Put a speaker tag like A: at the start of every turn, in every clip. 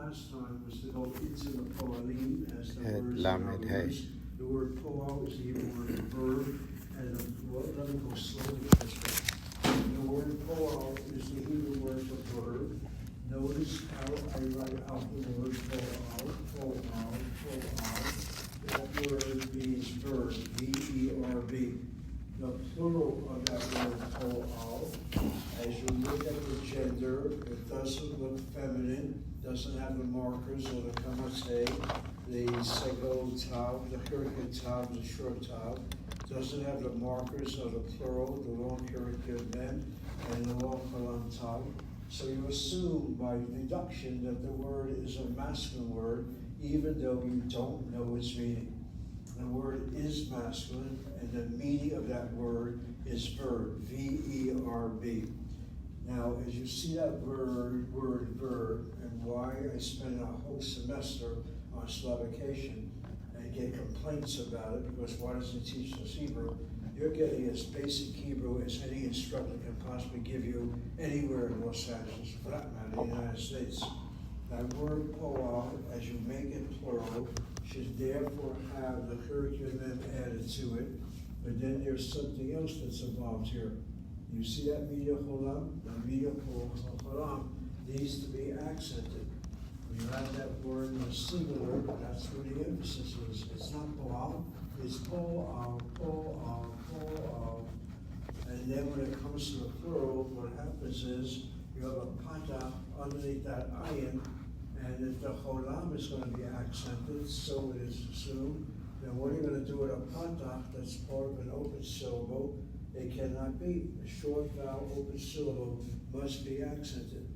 A: last time was to go into the poalim as the words
B: Lamed
A: are
B: Hey.
A: used. The word poal is the Hebrew word for verb, and let me go slowly this way. The word poal is the Hebrew word for verb. Notice how I write out the word poal. That word means verb, V-E-R-B. The plural of that word poal, as you look at the gender, it doesn't look feminine, doesn't have the markers or the kamate, the sego tav, the hurricane tav, the short tav, doesn't have the markers of the plural, the long hurricane men, and the long kalam tav. So you assume by deduction that the word is a masculine word, even though you don't know its meaning. The word is masculine, and the meaning of that word is verb, V-E-R-B. Now, as you see that word verb, and why I spent a whole semester on Slavication and get complaints about it, because why doesn't he teach us Hebrew? You're getting as basic Hebrew as any instructor can possibly give you anywhere in Los Angeles, for that matter, the United States. That word poal, as you make it plural, should therefore have the curriculum added to it, but then there's something else that's involved here. You see that media cholam? The media cholam needs to be accented. When you have that word in the singular, that's where the emphasis is. It's not poal, it's poal. And then when it comes to the plural, what happens is you have a pata underneath that ayin, and if the cholam is going to be accented, so it is assumed, then what are you going to do with a patach that's part of an open syllable? It cannot be. A short vowel open syllable must be accented.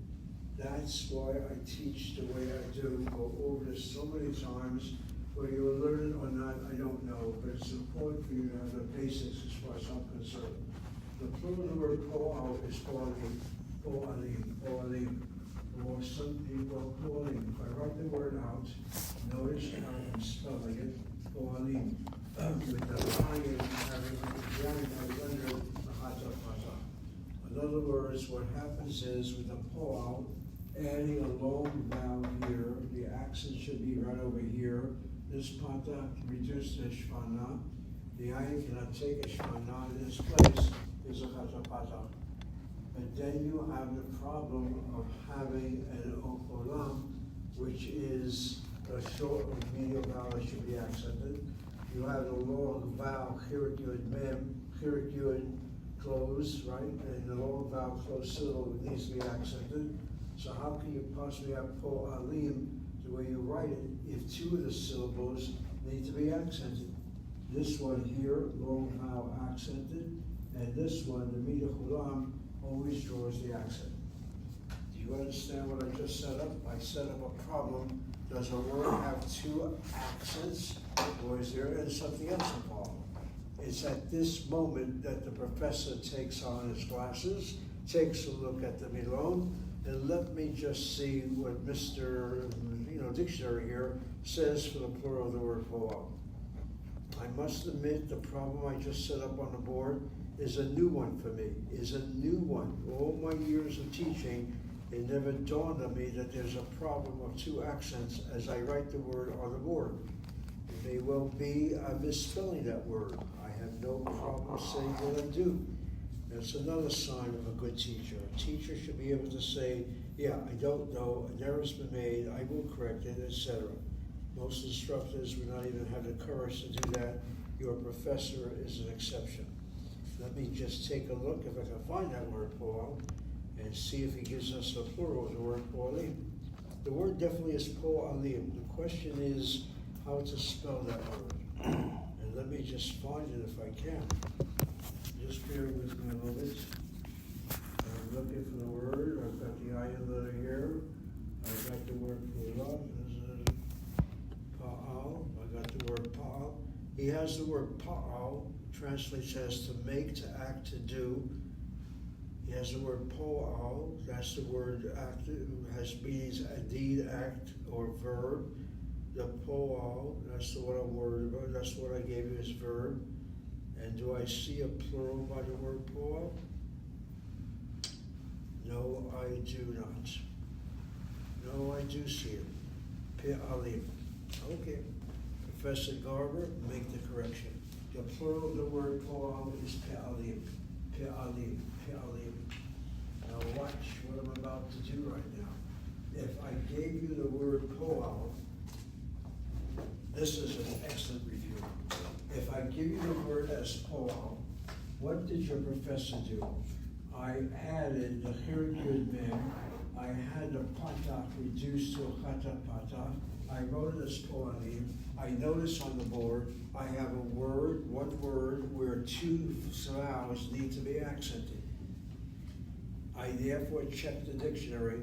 A: That's why I teach the way I do. Go over this so many times. Whether you learn it or not, I don't know, but it's important for you to have the basics as far as I'm concerned. The plural of the word poal is poalim, or some people are poalim. If I write the word out, notice how I'm spelling it, poalim, with the ayin having the ayin under the hata. In other words, what happens is with the poal, adding a long vowel here, the accent should be right over here. This pata reduced to shvana. The ayin cannot take a shvana in this place. Is a hata. But then you have the problem of having an okolam, which is a short or medial vowel that should be accented. You have the long vowel, chiricud mem, chiricud close, right? And the long vowel close syllable needs to be accented. So how can you possibly have poalim, the way you write it, if two of the syllables need to be accented? This one here, long vowel accented, and this one, the media chulam, always draws the accent. Do you understand what I just set up? I set up a problem. Does a word have two accents, or is there something else involved? It's at this moment that the professor takes on his glasses, takes a look at the milon, and let me just see what Mr. Dictionary here says for the plural of the word poal. I must admit the problem I just set up on the board is a new one for me, All my years of teaching, it never dawned on me that there's a problem of two accents as I write the word on the board. It may well be I'm misspelling that word. I have no problem saying that I do. That's another sign of a good teacher. A teacher should be able to say, yeah, I don't know, an error's been made, I will correct it, etc. Most instructors would not even have the courage to do that. Your professor is an exception. Let me just take a look if I can find that word poal and see if he gives us a plural of the word poalim. The word definitely is poalim. The question is how to spell that word. And let me just find it if I can. Just bear with me a little bit. I'm looking for the word. I've got the ayin letter here. I've got the word poal. Pa'al. I got the word pa'al. He has the word pa'al, translates as to make, to act, to do. He has the word po'al, that's the word act, means a deed, act, or verb. The po'al, that's the what I'm worried about, that's what I gave you as verb. And do I see a plural by the word po'al? No, I do not. No, I do see it. Pe'alim. Okay. Professor Garber, make the correction. The plural of the word po'al is pe'alim. Pe'alim. Pe'alim. Now watch what I'm about to do right now. If I gave you the word po'al, this is an excellent review. If I give you the word as po'al, what did your professor do? I added the Hirgud mem. I had the patach reduced to a chata patach. I wrote it as po'alim. I notice on the board, I have a word, one word, where two vowels need to be accented. I therefore checked the dictionary,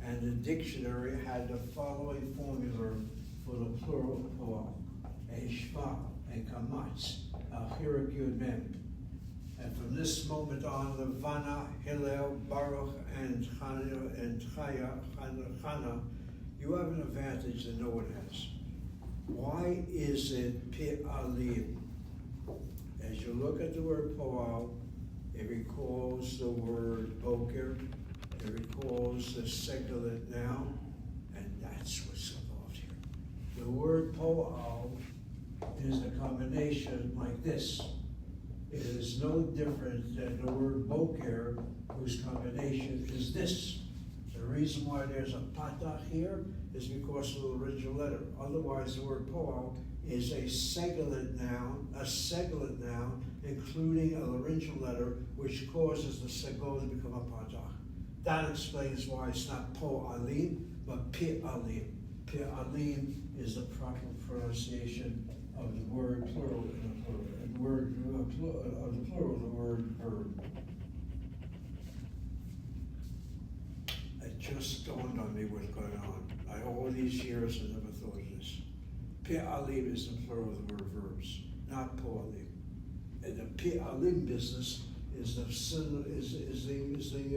A: and the dictionary had the following formula for the plural of po'al: a shva, a kamatz, a hirgud mem. And from this moment on, the Vana, Hillel, Baruch, and Chana, you have an advantage that no one has. Why is it pe'alim? As you look at the word po'al, it recalls the word boker, it recalls the singular noun, and that's what's involved here. The word po'al is a combination like this. It is no different than the word boker, whose combination is this. The reason why there's a patach here is because of the original letter. Otherwise, the word po'al is a segulate noun, including a laryngeal letter, which causes the segol to become a patach. That explains why it's not po'alim, but pe'alim. Pe'alim is the proper pronunciation of the word plural in the plural. Of the plural of the word verb. It just dawned on me what's going on. All these years I never thought of this. Pe'alim is the plural of the word verbs, not po'alim. And the pe'alim business is the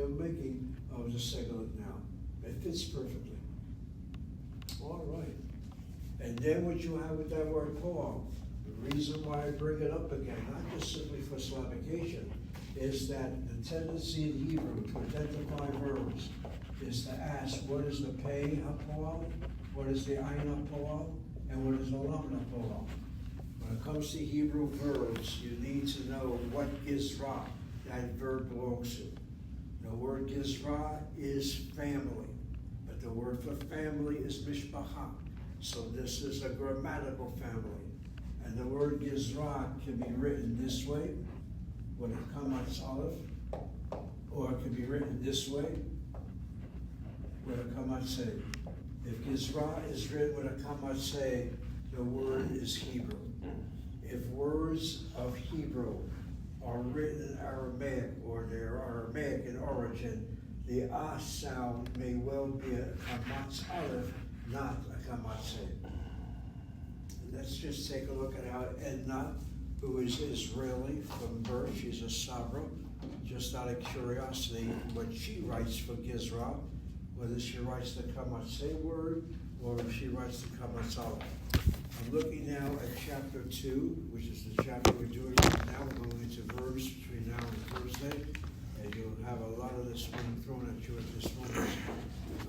A: making of the segulate noun. It fits perfectly. All right. And then what you have with that word po'al, the reason why I bring it up again, not just simply for Slavication, is that the tendency in Hebrew to identify verbs is to ask, what is the pei ha-po'al, what is the ayin ha-po'al, and what is the lam ha-po'al. When it comes to Hebrew verbs, you need to know what gizra that verb belongs to. The word gizra is family, but the word for family is mishpacha. So this is a grammatical family. And the word gizra can be written this way, with a kamatz aleph, or it can be written this way, with a kamatz hey. If gizra is written with a kamatz hey, the word is Hebrew. If words of Hebrew are written in Aramaic, or they're Aramaic in origin, the ah sound may well be a kamatz aleph, not a kamatz hey. Let's just take a look at how Edna, who is Israeli from birth, she's a Sabra, just out of curiosity, what she writes for Gizra, whether she writes the kamatz hey word, or if she writes the kamatz aleph. I'm looking now at chapter 2, which is the chapter we're doing right now. We're going into verbs between now and Thursday, and you'll have a lot of this being thrown at you at this moment.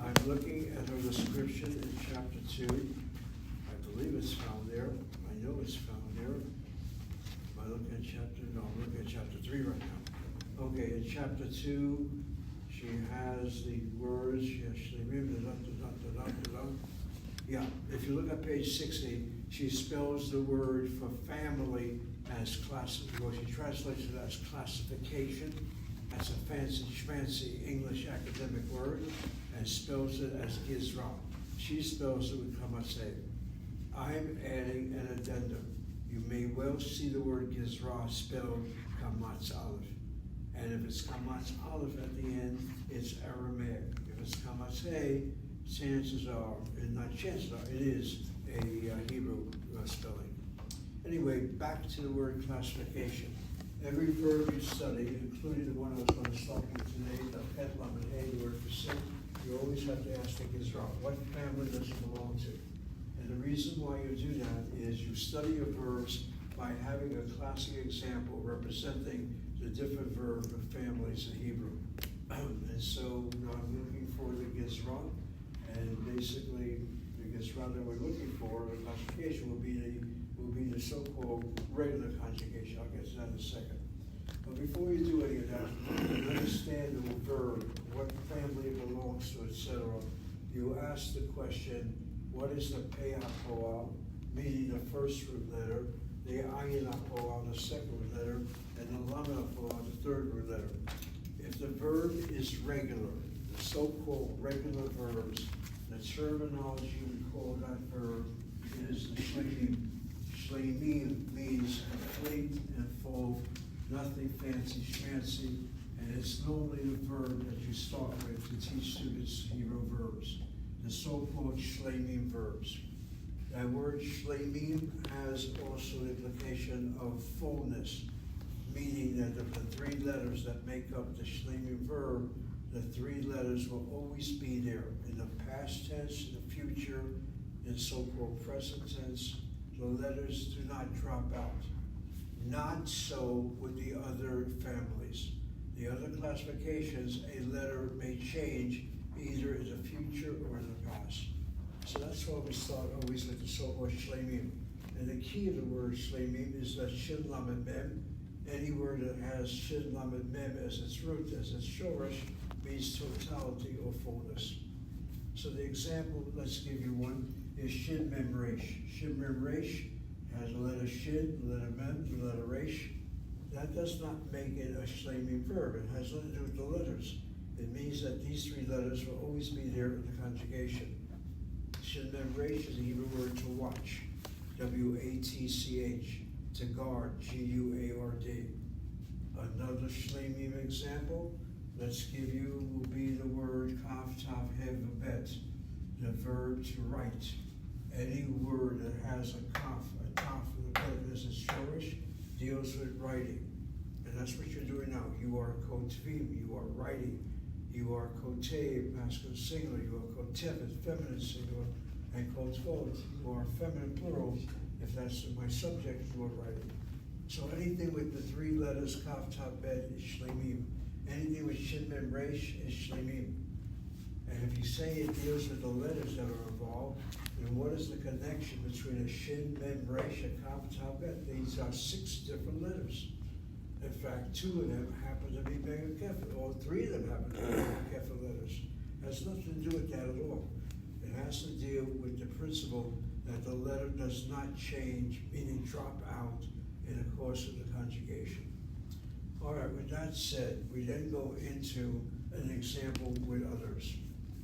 A: I'm looking at her description in chapter 2. I believe it's found there. I know it's found there. Am I looking at chapter? No, I'm looking at chapter 3 right now. Okay, in chapter 2, she has the words, yeah, if you look at page 60, she spells the word for family as well, she translates it as classification. That's a fancy English academic word, and spells it as gizra. She spells it with kamatz hey. I'm adding an addendum. You may well see the word gizra spelled kamatz aleph. And if it's kamatz aleph at the end, it's Aramaic. If it's kamatz hey, chances are, and not chances are, it is a Hebrew spelling. Anyway, back to the word classification. Every verb you study, including the one I was going to start with today, the pet lam and hey, the word for sick, you always have to ask the gizra, what family does it belong to? And the reason why you do that is you study your verbs by having a classic example representing the different verb families in Hebrew. And so I'm looking for the gizra, And basically, because rather we're looking for, the conjugation will be the so-called regular conjugation. I'll get to that in a second. But before you do any of that, you understand the verb, what family it belongs to, etc. You ask the question, what is the pei hapoel, meaning the first root letter, the ayin hapoel, the second root letter, and the lamed hapoel, the third root letter. If the verb is regular, the so-called regular verbs, the terminology we call that verb is the shleimim. Shleimim means complete and full, nothing fancy schmancy, and it's normally the verb that you start with to teach students Hebrew verbs, the so-called shleimim verbs. That word shleimim has also the implication of fullness, meaning that of the three letters that make up the shleimim verb, the three letters will always be there in the past tense, in the future, in so-called present tense. The letters do not drop out. Not so with the other families. The other classifications, a letter may change either in the future or in the past. So that's why we start always with the so-called shleimim. And the key of the word shleimim is that shin lamed mem. Any word that has shin lamed mem as its root, as its shoresh, means totality or fullness. So the example, let's give you one, is shin mem resh. Shin mem resh has the letter shin, the letter mem, the letter resh. That does not make it a shleimim verb. It has nothing to do with the letters. It means that these three letters will always be there in the conjugation. Shin mem resh is the Hebrew word to watch, W-A-T-C-H, to guard, G-U-A-R-D. Another shleimim example, let's give you, will be the word kaf tav hev bet, the verb to write. Any word that has a kaf, a taf, and a bet as its shoresh deals with writing. And that's what you're doing now. You are kotvim, you are writing. You are kotev, masculine singular. You are kotevet, feminine singular. And kotvot, you are feminine plural. If that's my subject, you are writing. So anything with the three letters kaf tav bet is shleimim. Anything with shin mem resh is shleimim. And if you say it deals with the letters that are involved, then what is the connection between a shin mem resh and kaf tav bet? These are 6 different letters. In fact, 2 of them happen to be mega kefir, or 3 of them happen to be mega kefir letters. It has nothing to do with that at all. It has to deal with the principle that the letter does not change, meaning drop out in the course of the conjugation. All right, with that said, we then go into an example with others.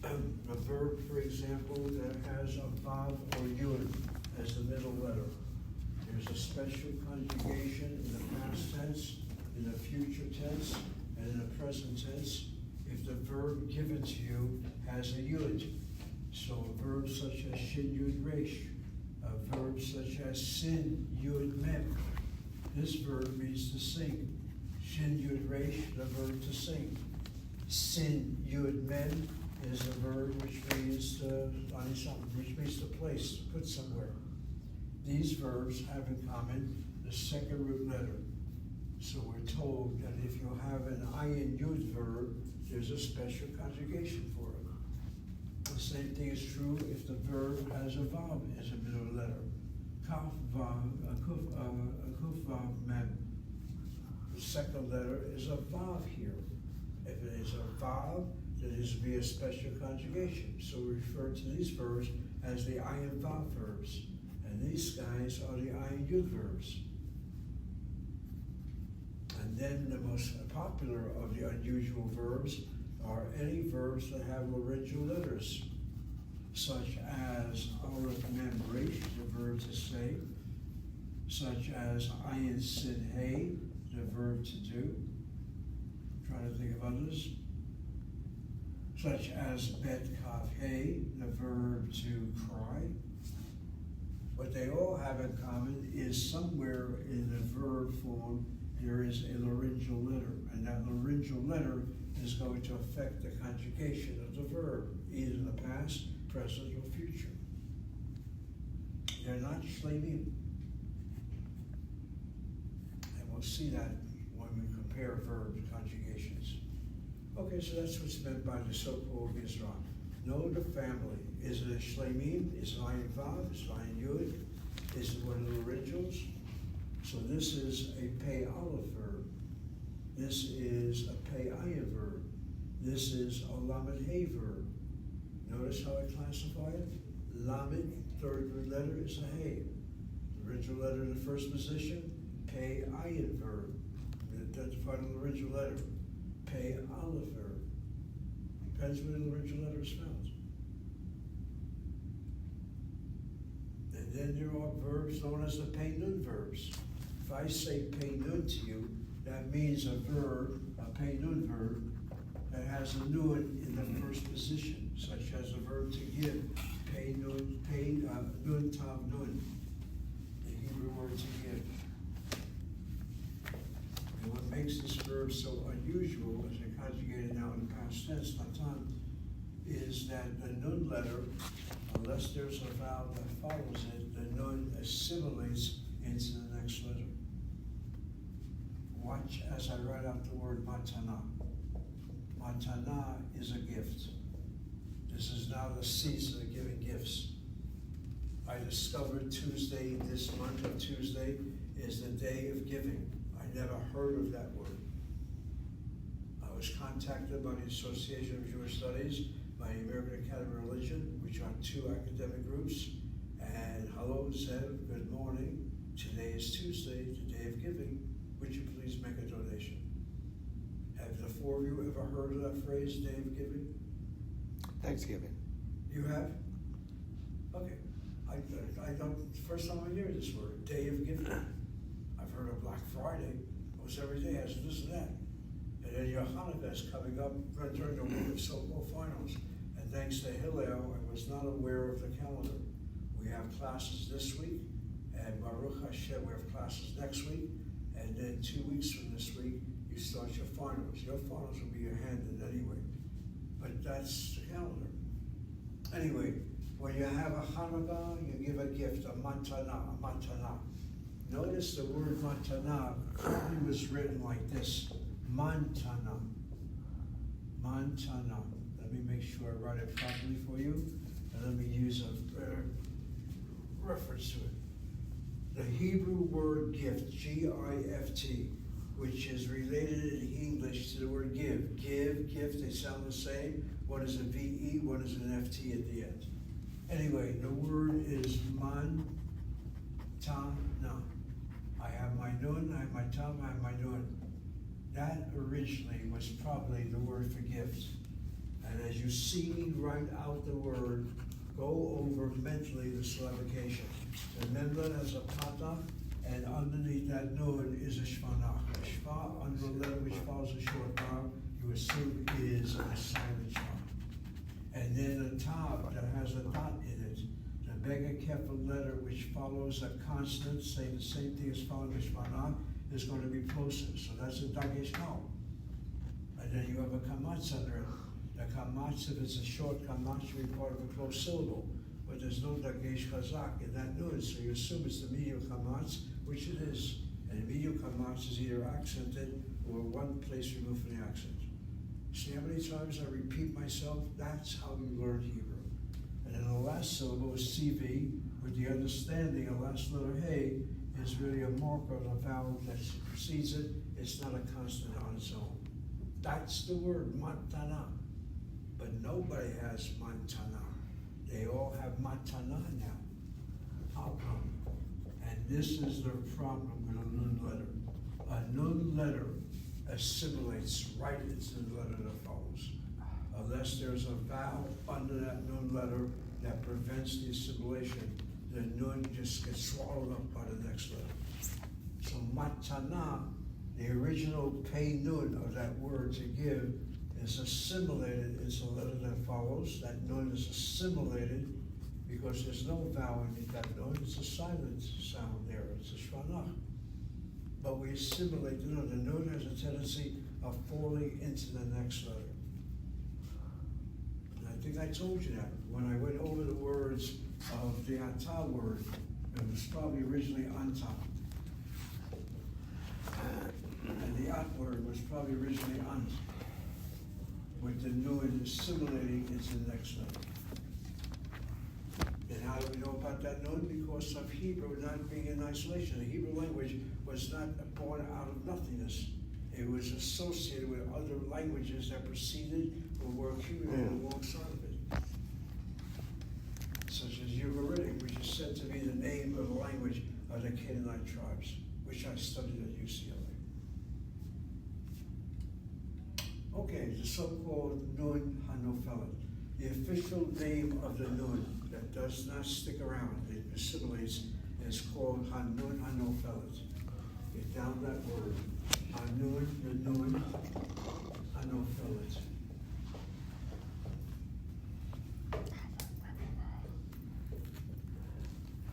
A: A verb, for example, that has a vav or yud as the middle letter. There's a special conjugation in the past tense, in the future tense, and in the present tense if the verb given to you has a yud. So a verb such as shin yud resh, a verb such as sin yud mem. This verb means to sing. Shin yud resh, the verb to sing. Sin yud mem is a verb which means to place, to put somewhere. These verbs have in common the second root letter. So we're told that if you have an ayin yud verb, there's a special conjugation for it. The same thing is true if the verb has a vav as a middle letter. Kaf vav, kuf vav mem. The second letter is a vav here. If it is a vav, then it should be a special conjugation. So we refer to these verbs as the ayin vav verbs. And these guys are the ayin yud verbs. And then the most popular of the unusual verbs are any verbs that have laryngeal letters, such as aleph mem resh, the verb to say, such as ayin sin hey, the verb to do. I'm trying to think of others. Such as bet kaf hey, the verb to cry. What they all have in common is somewhere in the verb form there is a laryngeal letter, and that laryngeal letter is going to affect the conjugation of the verb, either in the past, present, or future. They're not shleimim. And we'll see that when we compare verb conjugations. Okay, so that's what's meant by the so-called Mizrach. Know the family. Is it a shlemim? Is it ayin vav? Is it ayin yud? Is it one of the originals? So this is a pei aleph verb. This is a pei ayin verb. This is a lamed hey verb. Notice how I classify it? Lamed, third letter, is a hey. The original letter in the first position, pei ayin verb. Identified on the original letter. Pei aleph verb. Depends where the original letter is found. And then there are verbs known as the pei nun verbs. If I say pei nun to you, that means a verb, a pei nun verb, that has a nun in the first position, such as the verb to give, pei nun, nun tav nun, the Hebrew word to give. And what makes this verb so unusual, as I conjugated now in the past tense, natan, is that the nun letter, unless there's a vowel that follows it, the nun assimilates into the next letter. Watch as I write out the word matana. Matana is a gift. This is now the season of giving gifts. I discovered Tuesday, this month of Tuesday, is the day of giving. I never heard of that word. I was contacted by the Association of Jewish Studies, by the American Academy of Religion, which are two academic groups, and hello, Zev, good morning. Today is Tuesday, the day of giving. Would you please make a donation? Have the four of you ever heard of that phrase, day of giving?
B: Thanksgiving.
A: You have? Okay. I don't, first time I hear this word, day of giving. I've heard of Black Friday. Almost every day has this and that. And then your Hanukkah is coming up during the week of so-called finals. And thanks to Hillel, I was not aware of the calendar. We have classes this week, and Baruch Hashem, we have classes next week, and then 2 weeks from this week, you start your finals. Your finals will be your handed anyway. But that's the calendar. Anyway, when you have a Hanukkah, you give a gift, a matana. Notice the word matana probably was written like this, mantana. Let me make sure I write it properly for you, and let me use a reference to it. The Hebrew word gift, G-I-F-T, which is related in English to the word give. Give, gift, they sound the same. One is a V-E, one is an F-T at the end. Anyway, the word is man-ta-na. I have my nun, I have my tam, I have my nun. That originally was probably the word for gift. And as you see me write out the word, go over mentally the syllabication. Remember that as a pata, and underneath that nun is a shvanach. A shva, under the letter which follows a short vowel, you assume is a silent shva. And then a tav that has a dot in it, the bega kefal letter which follows a consonant, say the same thing as following a shvanach, is going to be plosive. So that's a dagesh no. And then you have a kamatz under it. The kamatz, if it's a short kamatz, should be part of a close syllable. But there's no dagesh chazak in that nun, so you assume it's the medial kamatz, which it is. And the medial kamatz is either accented or one place removed from the accent. See how many times I repeat myself? That's how you learn Hebrew. And then the last syllable is CV, with the understanding the last letter hey is really a marker of a vowel that precedes it. It's not a consonant on its own. That's the word, matana. But nobody has matana. They all have matana now. How come? And this is the problem with a nun letter. A nun letter assimilates right into the letter that follows. Unless there's a vowel under that nun letter that prevents the assimilation, the nun just gets swallowed up by the next letter. So matana, the original pei nun of that word to give, is assimilated into the letter that follows. That nun is assimilated because there's no vowel in that nun. It's a silent sound there. It's a shvanach. But we assimilate the nun. The nun has a tendency of falling into the next letter. And I think I told you that when I went over the words of the ata word. It was probably originally anta. And the at word was probably originally ant. with the nun assimilating into the next letter. And how do we know about that nun? Because of Hebrew not being in isolation. The Hebrew language was not born out of nothingness. It was associated with other languages that preceded or were accumulated alongside of it. Such as Ugaritic, which is said to be the name of the language of the Canaanite tribes, which I studied at UCLA. Okay, the so-called Nun HaNofelet, the official name of the Nun that does not stick around, it assimilates, is called Hanun HaNofelet. Get down that word, Hanun, the Nun HaNofelet.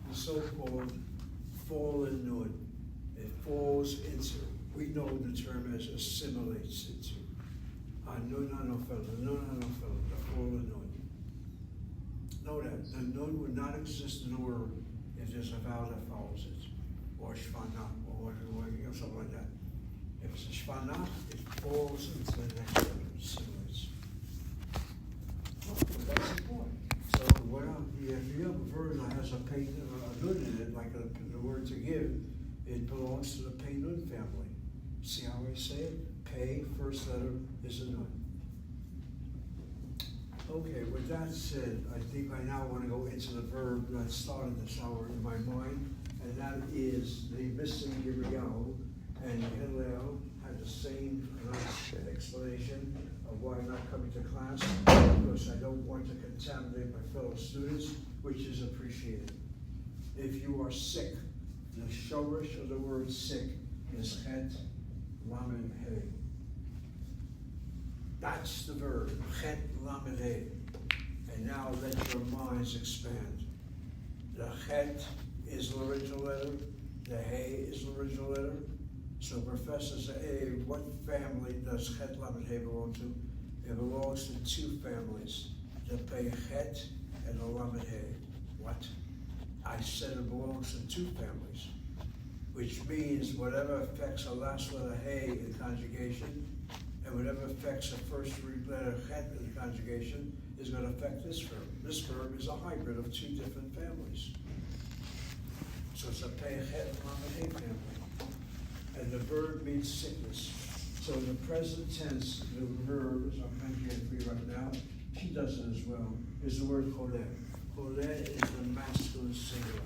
A: The so-called fallen Nun, it falls into, we know the term as assimilates into. Hanun HaNofelet, the Nun HaNofelet, the fallen Nun. Know that the Nun would not exist in the word if there's a vowel that follows it, or Shvanah, or something like that. If it's a Shvanah, it falls into the next letter, assimilates. Well, that's important. So if you have a verb that has a pei nun in it, like the word to give, it belongs to the pei nun family. See how I say it? Pei, first letter, is a nun. Okay, with that said, I think I now want to go into the verb that started this hour in my mind, and that is the missing Yirmiyahu, and Hillel had the same explanation of why I'm not coming to class, because I don't want to contaminate my fellow students, which is appreciated. If you are sick, the shorish of the word sick is chet lamed he. That's the verb, chet lamed he. And now let your minds expand. The chet is the original letter, the he is the original letter. So professors say, hey, what family does chet lamed he belong to? It belongs to two families, the pei chet and the lamed he. What? I said it belongs to two families, which means whatever affects the last letter he in conjugation, and whatever affects the first letter chet in the conjugation is going to affect this verb. This verb is a hybrid of two different families. So it's a pei chet lamed he family. And the verb means sickness. So in the present tense, the verb, as I'm conjugating for you right now, she does it as well, is the word choleh. Choleh is the masculine singular.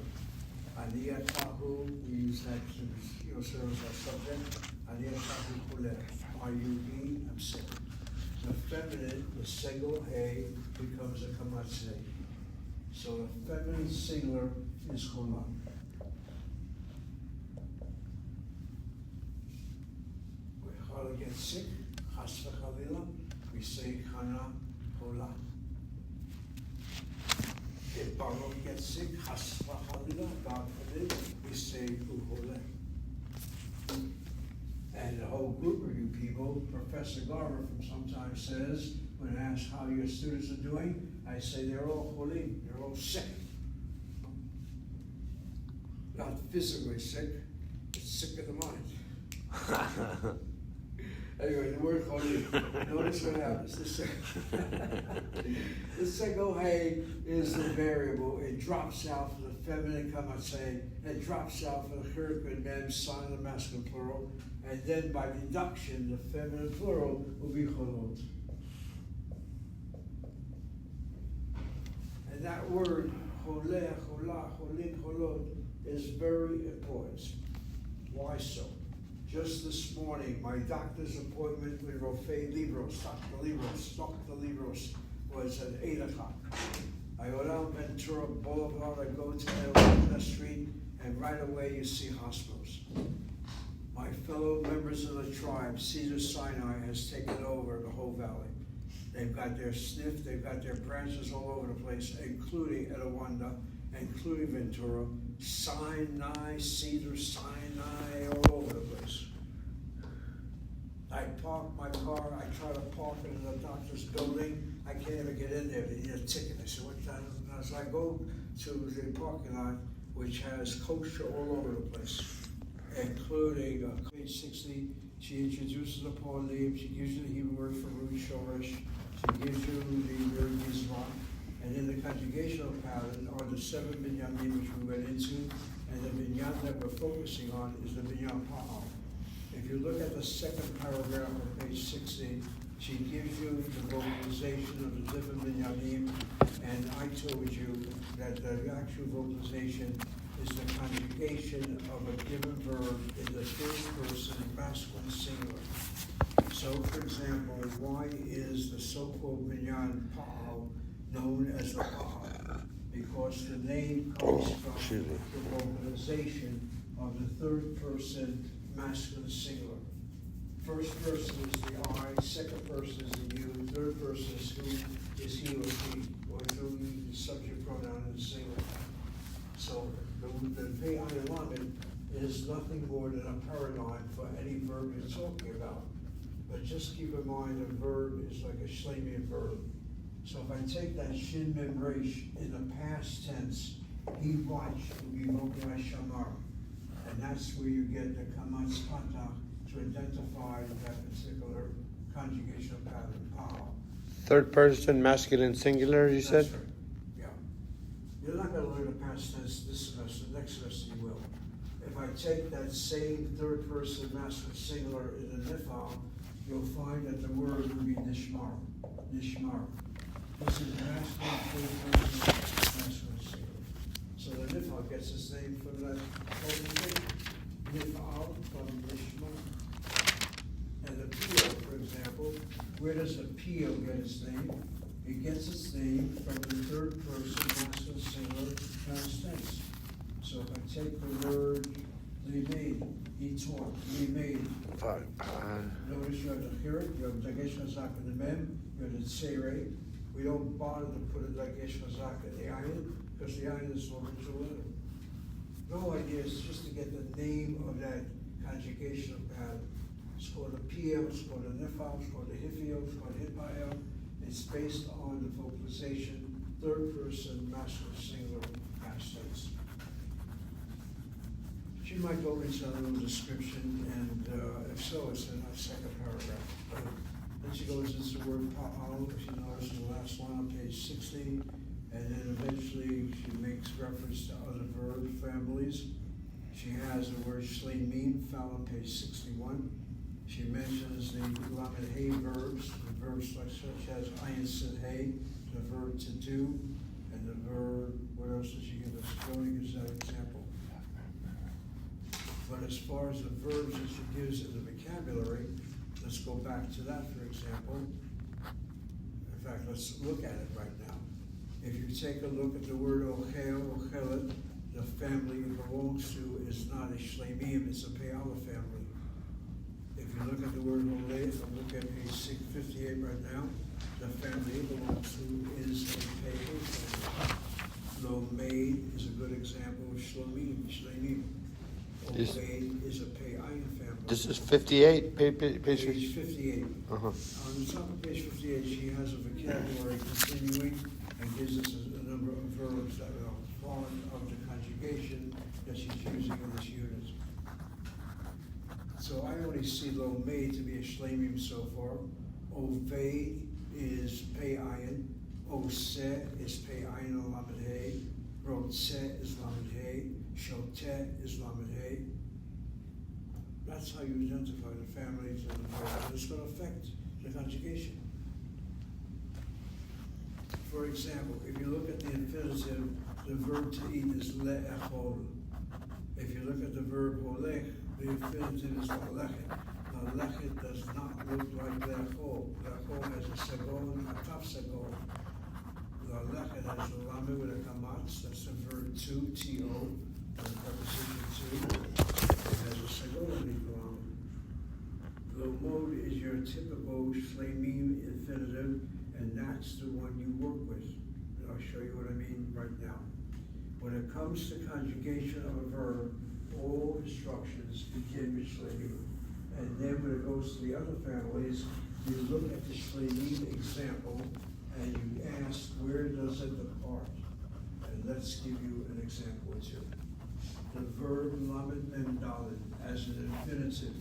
A: Aniyatahu, we use that to serve as our subject. Aniyatahu choleh. Are you he? I'm sick. The feminine, the segol he, becomes a kamatzeh. So the feminine singular is cholah. When Chala gets sick, chas v'chalila, we say chana cholah. If Baruch gets sick, chas v'chalila, God forbid, we say ucholeh. And the whole group of you people, Professor Garber from sometimes says, when asked how your students are doing, I say they're all cholim, they're all sick. Not physically sick, but sick of the mind. Anyway, the word cholim, notice what happens. The segol he is the variable. It drops out for the feminine kamatzeh. It drops out for the chirkut mem, sign of the masculine plural. And then by deduction, the feminine plural will be cholot. And that word, choleh, cholah, cholim, cholot, is very important. Why so? Just this morning, my doctor's appointment with Dr. Dr. Libros, was at 8 o'clock. I go down Ventura Boulevard, I go to Elena Street, and right away you see hospitals. My fellow members of the tribe, Cedar Sinai, has taken over the whole valley. They've got their SNF, they've got their branches all over the place, including Etowanda, including Ventura, Sinai, Cedar Sinai, all over the place. I park my car, I try to park it in the doctor's building, I can't even get in there, they need a ticket. I said, what time? So I go to the parking lot, which has kosher all over the place, including page 60 She introduces the Pauline, she gives you the Hebrew word for root shorish, she gives you the word Yisra, and in the conjugational pattern are the 7 binyanim which we went into, and the binyan that we're focusing on is the binyan pa'al. If you look at the second paragraph on page 60, she gives you the vocalization of the different binyanim, and I told you that the actual vocalization is the conjugation of a given verb in the third person masculine singular. So, for example, why is the so-called binyan pa'al known as the pa'al? Because the name comes from the vocalization of the third person masculine singular. First person is the I, second person is the you, third person is who, is he or she, or who the subject pronoun in the singular. So the Pei Ayin Lamed is nothing more than a paradigm for any verb you're talking about. But just keep in mind a verb is like a Shlemian verb. So if I take that Shin Mem Resh in the past tense, he watched would be Vokai Shamar. And that's where you get the Kamatz Patach to identify that particular conjugational pattern, Pa'al.
B: Third person masculine singular, you said?
A: That's right. Yeah. You're not going to learn the past tense this semester, next semester you will. If I take that same third person masculine singular in the Nifal, you'll find that the word would be Nishmar. Nishmar. This is masculine third person masculine singular. So the Nifal gets its name from that organization. Nifal from Nishmar. And the Pio, for example, where does the Pio get its name? It gets its name from the third person masculine singular past tense. So if I take the word Limei, he taught, Limei. Notice you have the Hirit, you have Dagesh Mazak in the Mem, you have the Tsere. We don't bother to put a Dagesh Mazak in the Ayin, because the Ayin is longer to little. No idea, it's just to get the name of that conjugational pattern. It's called a Pio, it's called a Nifal, it's called a Hifio, it's called a Hitbayo. It's based on the vocalization, third person, masculine singular, past tense. She might go into a little description, and if so, it's in that second paragraph. Then she goes into the word pa'al, if you notice in the last one on page 60, and then eventually she makes reference to other verb families. She has the word shleimim found on page 61. She mentions the lamed hey verbs, the verbs such as ayin sid hey, the verb to do, and the verb, what else does she give us? She only gives that example. But as far as the verbs that she gives in the vocabulary, let's go back to that, for example. In fact, let's look at it right now. If you take a look at the word ochel, ochelet, the family it belongs to is not a shleimim, it's a pe'ala family. If you look at the word holeh, I'm looking at page 58 right now, the family it belongs to is a pe'ala family. Lo maid is a good example of shleimim.
B: Yes.
A: Obeid is a pe'ayin family.
B: This is 58, page
A: Page 58.
B: Uh-huh.
A: On the top of page 58, she has a vocabulary continuing and gives us a number of verbs that are part of the conjugation that she's using in this unit. So I only see lo mei to be a shleimim so far. Ovei is pe'ayin. Oseh is pe'ayin o lamed hey. Rotzeh is lamed hey. Shoteh is lamed hey. That's how you identify the families and the verbs. It's going to affect the conjugation. For example, if you look at the infinitive, the verb to eat is le'echol. If you look at the verb holech, the infinitive is lechet. Now lechet does not look like le'echol. Le'echol has a segol and a taf segol. Lechet has a lamed with a kamatz, that's the verb to, T-O, the preposition to. It has a segol in the lamed. Lomod is your typical shleimim infinitive, and that's the one you work with. And I'll show you what I mean right now. When it comes to conjugation of a verb, all instructions begin with shleimim. And then when it goes to the other families, you look at the shleimim example and you ask, where does it depart? And let's give you an example or two. The verb lamed mem daled as an infinitive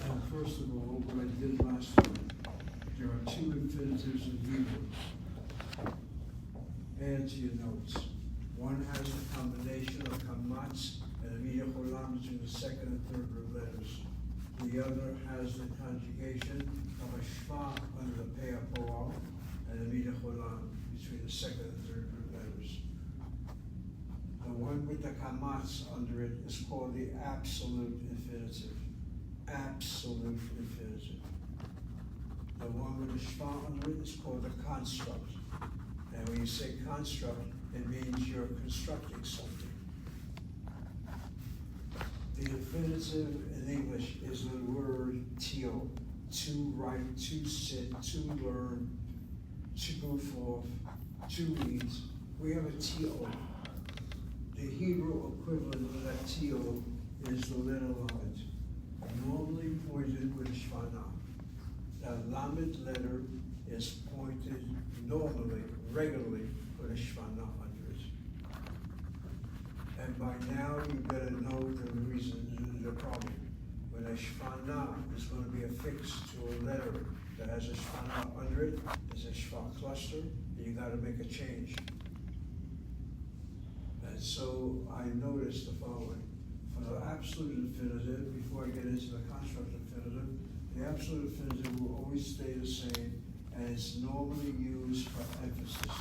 A: And first of all, what I did last time, there are two infinitives in Hebrew. Add to your notes. One has the combination of kamatz and amida cholam between the second and third root letters. The other has the conjugation of a shva under the pei hapoal and amida cholam between the second and third root letters. The one with the kamatz under it is called the absolute infinitive. Absolute infinitive. The one with the shva under it is called the construct. And when you say construct, it means you're constructing something. The infinitive in English is the word tio, to write, to sit, to learn, to goof off, to eat. We have a tio. The Hebrew equivalent of that tio is the letter lamed, normally pointed with a shvanah. The lamed letter is pointed normally, regularly, with a shvanah under it. And by now you better know the reason, the problem. When a shvanah is going to be affixed to a letter that has a shvanah under it, there's a shva cluster, and you got to make a change. And so I noticed the following. For the absolute infinitive, before I get into the construct infinitive, the absolute infinitive will always stay the same, and it's normally used for emphasis.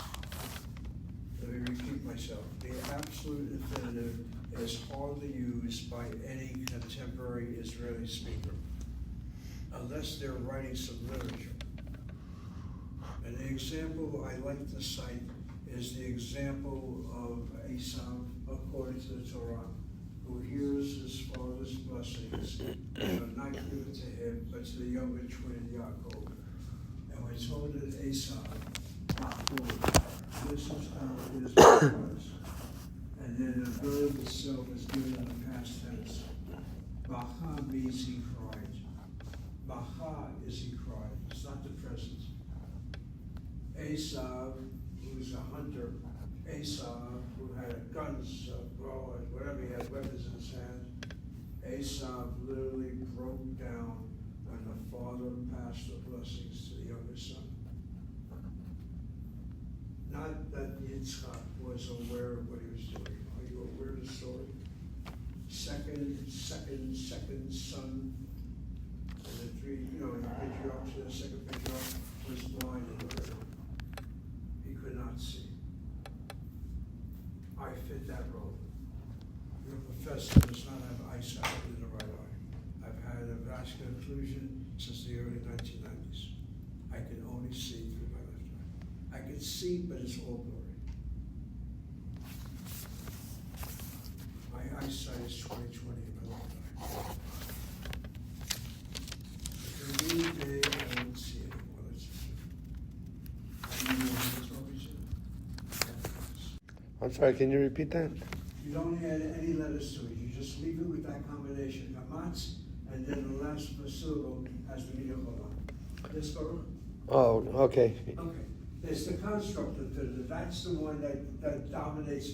A: Let me repeat myself. The absolute infinitive is hardly used by any contemporary Israeli speaker, unless they're writing some literature. And the example I like to cite is the example of Esav, according to the Torah, who hears his father's blessings that are not given to him, but to the younger twin, Yaakov. And we're told that Esav, this is how it was. And then the verb itself is given in the past tense. Bacha means he cried. Bacha is he cried. It's not the present. Esav, who's a hunter, Esav, who had guns, whatever, he had weapons in his hand. Esav literally broke down when the father passed the blessings to the younger son. Not that Yitzchak was aware of what he was doing. Are you aware of the story? Second son, and the three, the patriarchs, the second patriarch was blind and whatever. He could not see. I fit that role. Your professor does not have eyesight in the right eye. I've had a vascular occlusion since the early 1990s. I can only see through my left eye. I can see, but it's all blurry. My eyesight is 20/20 in my left eye. If you're really big, I don't see anymore. That's for sure. I don't know what you're talking to.
B: I'm sorry, can you repeat that?
A: You don't add any letters to it. You just leave it with that combination, kamatz, and then the last syllable has the midah cholam. Yes, Baruch?
B: Oh, okay.
A: Okay. There's the construct infinitive. That's the one that dominates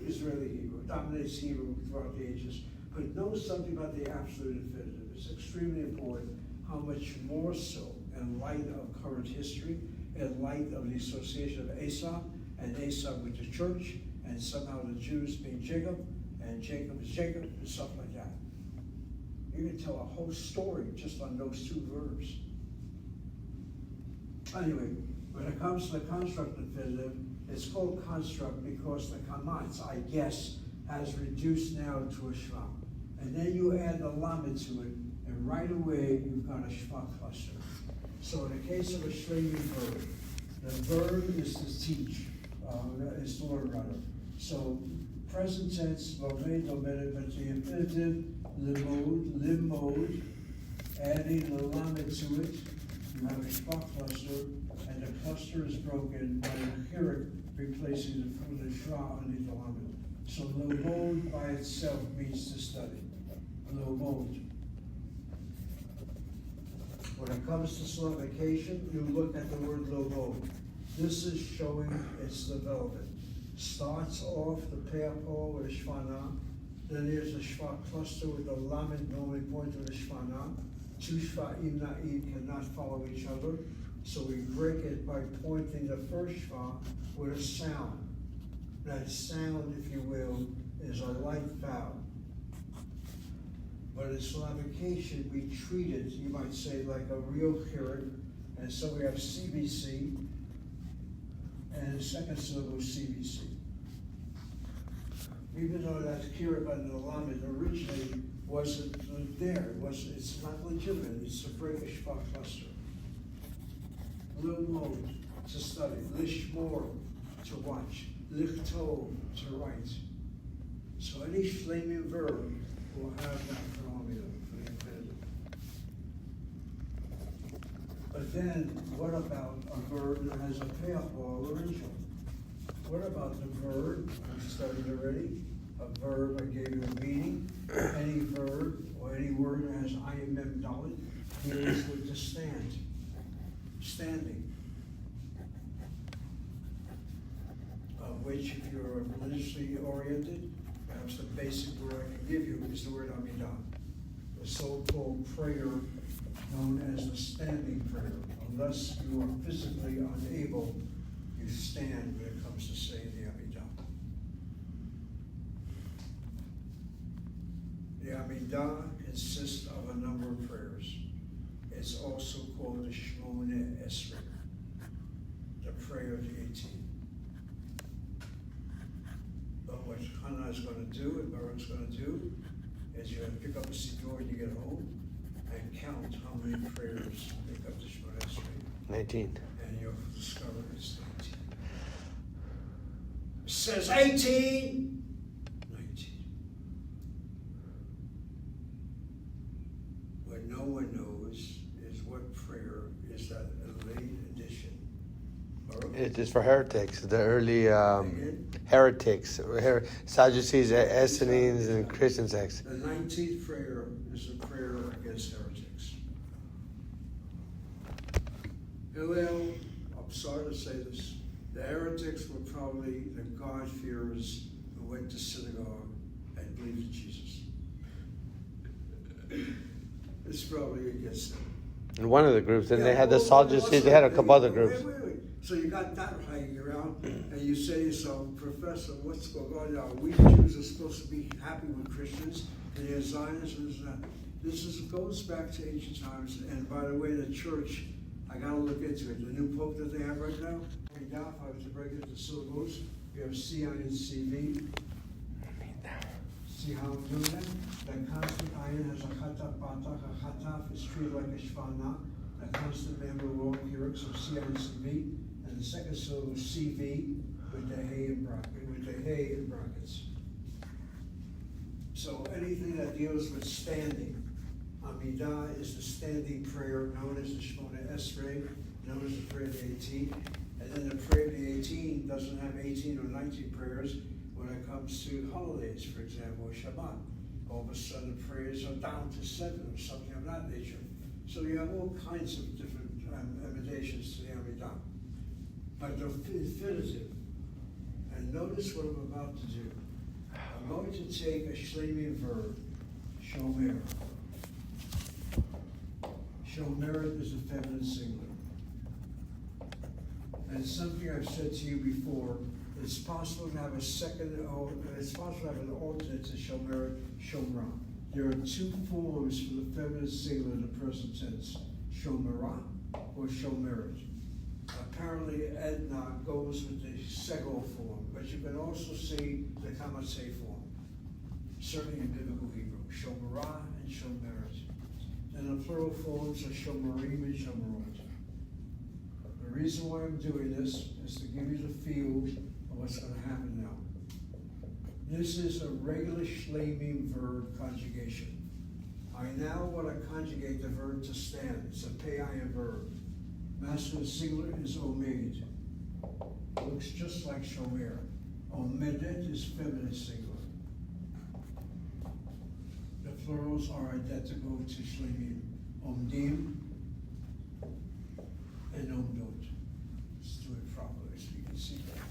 A: Israeli Hebrew, dominates Hebrew throughout the ages. But know something about the absolute infinitive. It's extremely important, how much more so in light of current history, in light of the association of Esav, and Esav with the church, and somehow the Jews being Jacob, and Jacob is Jacob, and stuff like that. You can tell a whole story just on those two verbs. Anyway, when it comes to the construct infinitive, it's called construct because the kamatz, I guess, has reduced now to a shva. And then you add the lamed to it, and right away you've got a shva cluster. So in the case of a shleimi verb, the verb is to teach, is to learn rather. So present tense, lomed, lomed, but the infinitive, limod, adding the lamed to it, you have a shva cluster, and the cluster is broken by the chirik replacing the shva underneath the lamed. So lomod by itself means to study. Lomod. When it comes to Slavication, you look at the word lomod. This is showing its development. Starts off the pei hapoal with a shvanah, then there's a shva cluster with the lamed normally pointed to the shvanah, two shva cannot follow each other, so we break it by pointing the first shva with a sound. That sound, if you will, is a light vowel. But in Slavication, we treat it, you might say, like a real kirit. And so we have CBC, and the second syllable is CBC. Even though that kirit by the lamed originally wasn't there, it's not legitimate, it's a breakish shva cluster. Lilmod, to study, lishmor, to watch, lichtov, to write. So any shlemim verb will have that phenomenon for the infinitive. But then, what about a verb that has a payoff or original? What about the verb we studied already? A verb, I gave you a meaning. Any verb or any word that has ayin mem dalet deals with the stand, standing. Which, if you're religiously oriented, perhaps the basic word I can give you is the word Amidah, the so-called prayer known as the standing prayer. Unless you are physically unable, you stand when it comes to saying the Amidah. The Amidah consists of a number of prayers. It's also called the Shmoneh Esrei, the prayer of the 18. But what Hannah is going to do, and Baruch's going to do, is you're going to pick up a siddur when you get home and count how many prayers make up the Shmoneh Esrei.
B: 19.
A: And you'll discover it's 19. It says 18! 19. What no one knows is what prayer is that a late addition. Baruch?
B: It is for heretics, the early heretics, Sadducees, Essenes, and Christian sects.
A: The 19th prayer is a prayer against heretics. Hillel, I'm sorry to say this, the heretics were probably the God-fearers who went to synagogue and believed in Jesus. It's probably against them.
B: In one of the groups, then they had the Sadducees, they had a couple other groups.
A: Wait. So you got that hanging around, and you say to yourself, Professor, what's going on now? We Jews are supposed to be happy with Christians, and they're Zionists, and this goes back to ancient times. And by the way, the church, I got to look into it. The new pope that they have right now, if I was to break it into syllables, we have CI and CV. See how I'm doing that? The constant ayin has a chataf batach. A chataf is treated like a shvana. The constant member of all lyrics of CI and CV. And the second syllable is CV with the hay in brackets. So anything that deals with standing, Amidah is the standing prayer known as the Shmoneh Esrei, known as the prayer of the 18. And then the prayer of the 18 doesn't have 18 or 19 prayers when it comes to holidays, for example, Shabbat. All of a sudden the prayers are down to 7 or something of that nature. So you have all kinds of different imitations to the Amidah. But the infinitive, and notice what I'm about to do. I'm going to take a Shlemian verb, shomer. Shomer is a feminine singular. And something I've said to you before, it's possible to have it's possible to have an alternate to shomer, shomra. There are two forms for the feminine singular in the present tense, shomera or shomeret. Apparently, Edna goes with the Segol form, but you can also see the Kamatsei form, certainly in Biblical Hebrew, Shomerah and Shomeret. And the plural forms are Shomerim and Shomerot. The reason why I'm doing this is to give you the feel of what's going to happen now. This is a regular Shlemim verb conjugation. I now want to conjugate the verb to stand. It's a pei'ayin verb. Masculine singular is omed. Looks just like shomer. Omedet is feminine singular. The plurals are identical to shlemim. Omdim and omdot. Let's do it properly so you can see that.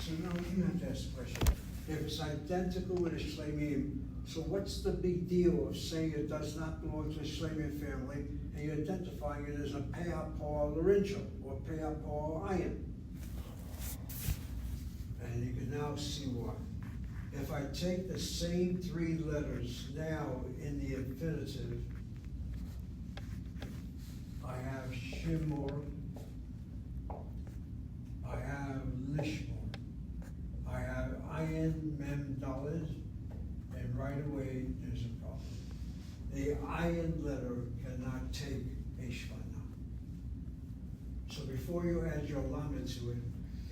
A: So now you have to ask the question. If it's identical with a shlemim, So what's the big deal of saying it does not belong to a Islamic family and you're identifying it as a Pei-Paul laryngeal or Pei-Paul ayin? And you can now see why. If I take the same three letters now in the infinitive, I have Shimor, I have Lishmor, I have Ayin Mem Daled, and right away there's a problem. The Ayin letter cannot take a Shvana. So before you add your Lamed to it,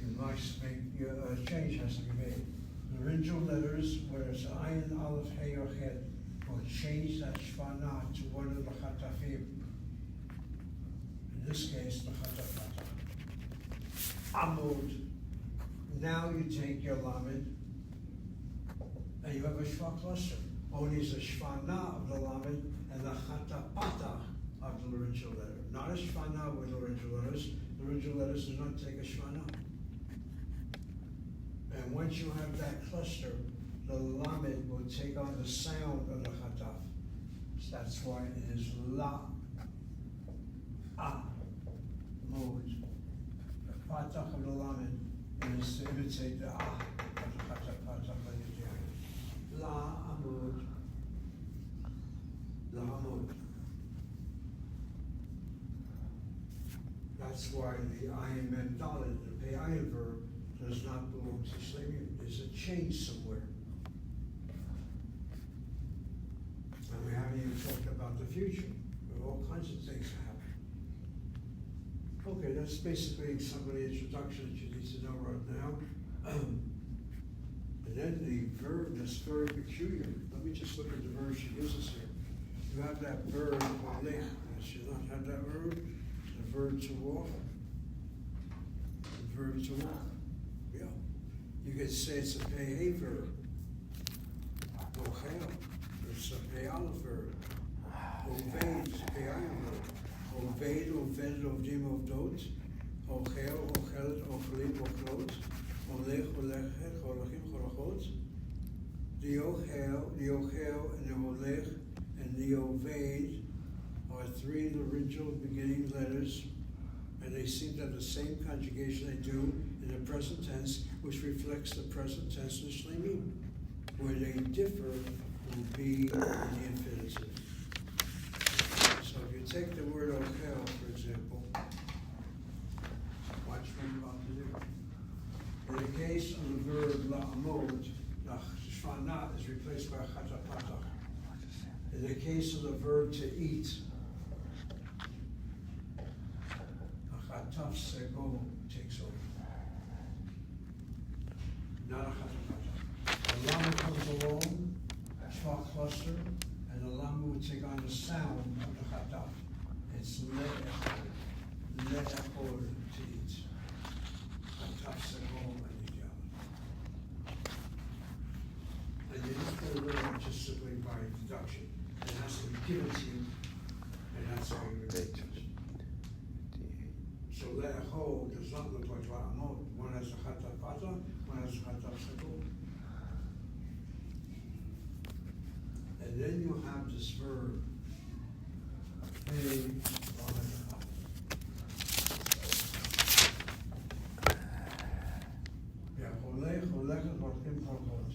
A: you must make, a change has to be made. Laryngeal letters, where it's Ayin, Aleph, Hey, or Het, will change that Shvana to one of the Chatafim. In this case, the Chatafata. Amud. Now you take your Lamed, and you have a Shva cluster. Only is a Shvana of the Lamed and the Chatapata of the laryngeal letter. Not a Shvana with laryngeal letters. Laryngeal letters do not take a Shvana. And once you have that cluster, the Lamed will take on the sound of the Chataf. So that's why it is La, A, Mud. The Patach of the Lamed is to imitate the A of the Chataf, Patach of the La, Amud, La, Amud. That's why the Ayin Mem Daled, the Pei Ayin verb, does not belong to slavery. There's a change somewhere. And we haven't even talked about the future. There are all kinds of things happen. Okay, that's basically some of the introduction that you need to know right now. And then the verb that's very peculiar. Let me just look at the verb she uses here. You have that verb, olech. Does you not have that verb? The verb to walk. The verb to walk. Yeah. You could say it's a pei verb. Ochel. It's a pei aleph verb. Oved is a pei ayin verb. Oved, oved, ovdim, ovdot. Ochel, ochelet, ochelim, ochlot. Olech, olechet, cholachim, cholachot. The ochel, and the olech, and the oved are three laryngeal beginning letters, and they seem to have the same conjugation they do in the present tense, which reflects the present tense in Shlemim. Where they differ will be in the infinitive. So if you take the word ochel, for example, watch what I'm about to do. In the case of the verb la'amod, the shvana is replaced by chatapata. In the case of the verb to eat, a chataf sego takes over. Not a chatapata. The lama comes along, shva cluster, and the lama would take on the sound of the chataf. It's le'echol to eat. Chataf sego and yijal. And you just go learn just simply by deduction. It has to be given to you, and that's how you read it. So le'echol does not look like la'amod. One has a chatapata, one has a chataf sego. And then you have this verb, hey, yeah, holech, holechet, horkim, horchot.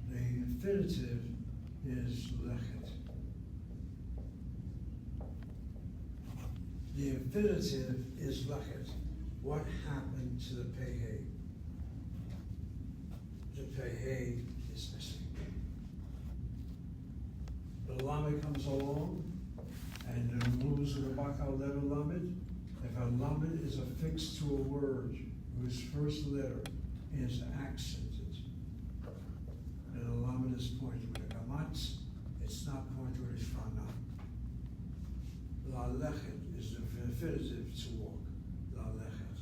A: The infinitive is lechet. The infinitive is lechet. What happened to the pei? The pei is missing. The lamed comes along, and the rules of the Bakal letter lamed. If a lamed is affixed to a word whose first letter is accented, and the lamed is pointed with a gamatz, it's not pointed with a shvana. La lechet is the infinitive to walk. La lechet.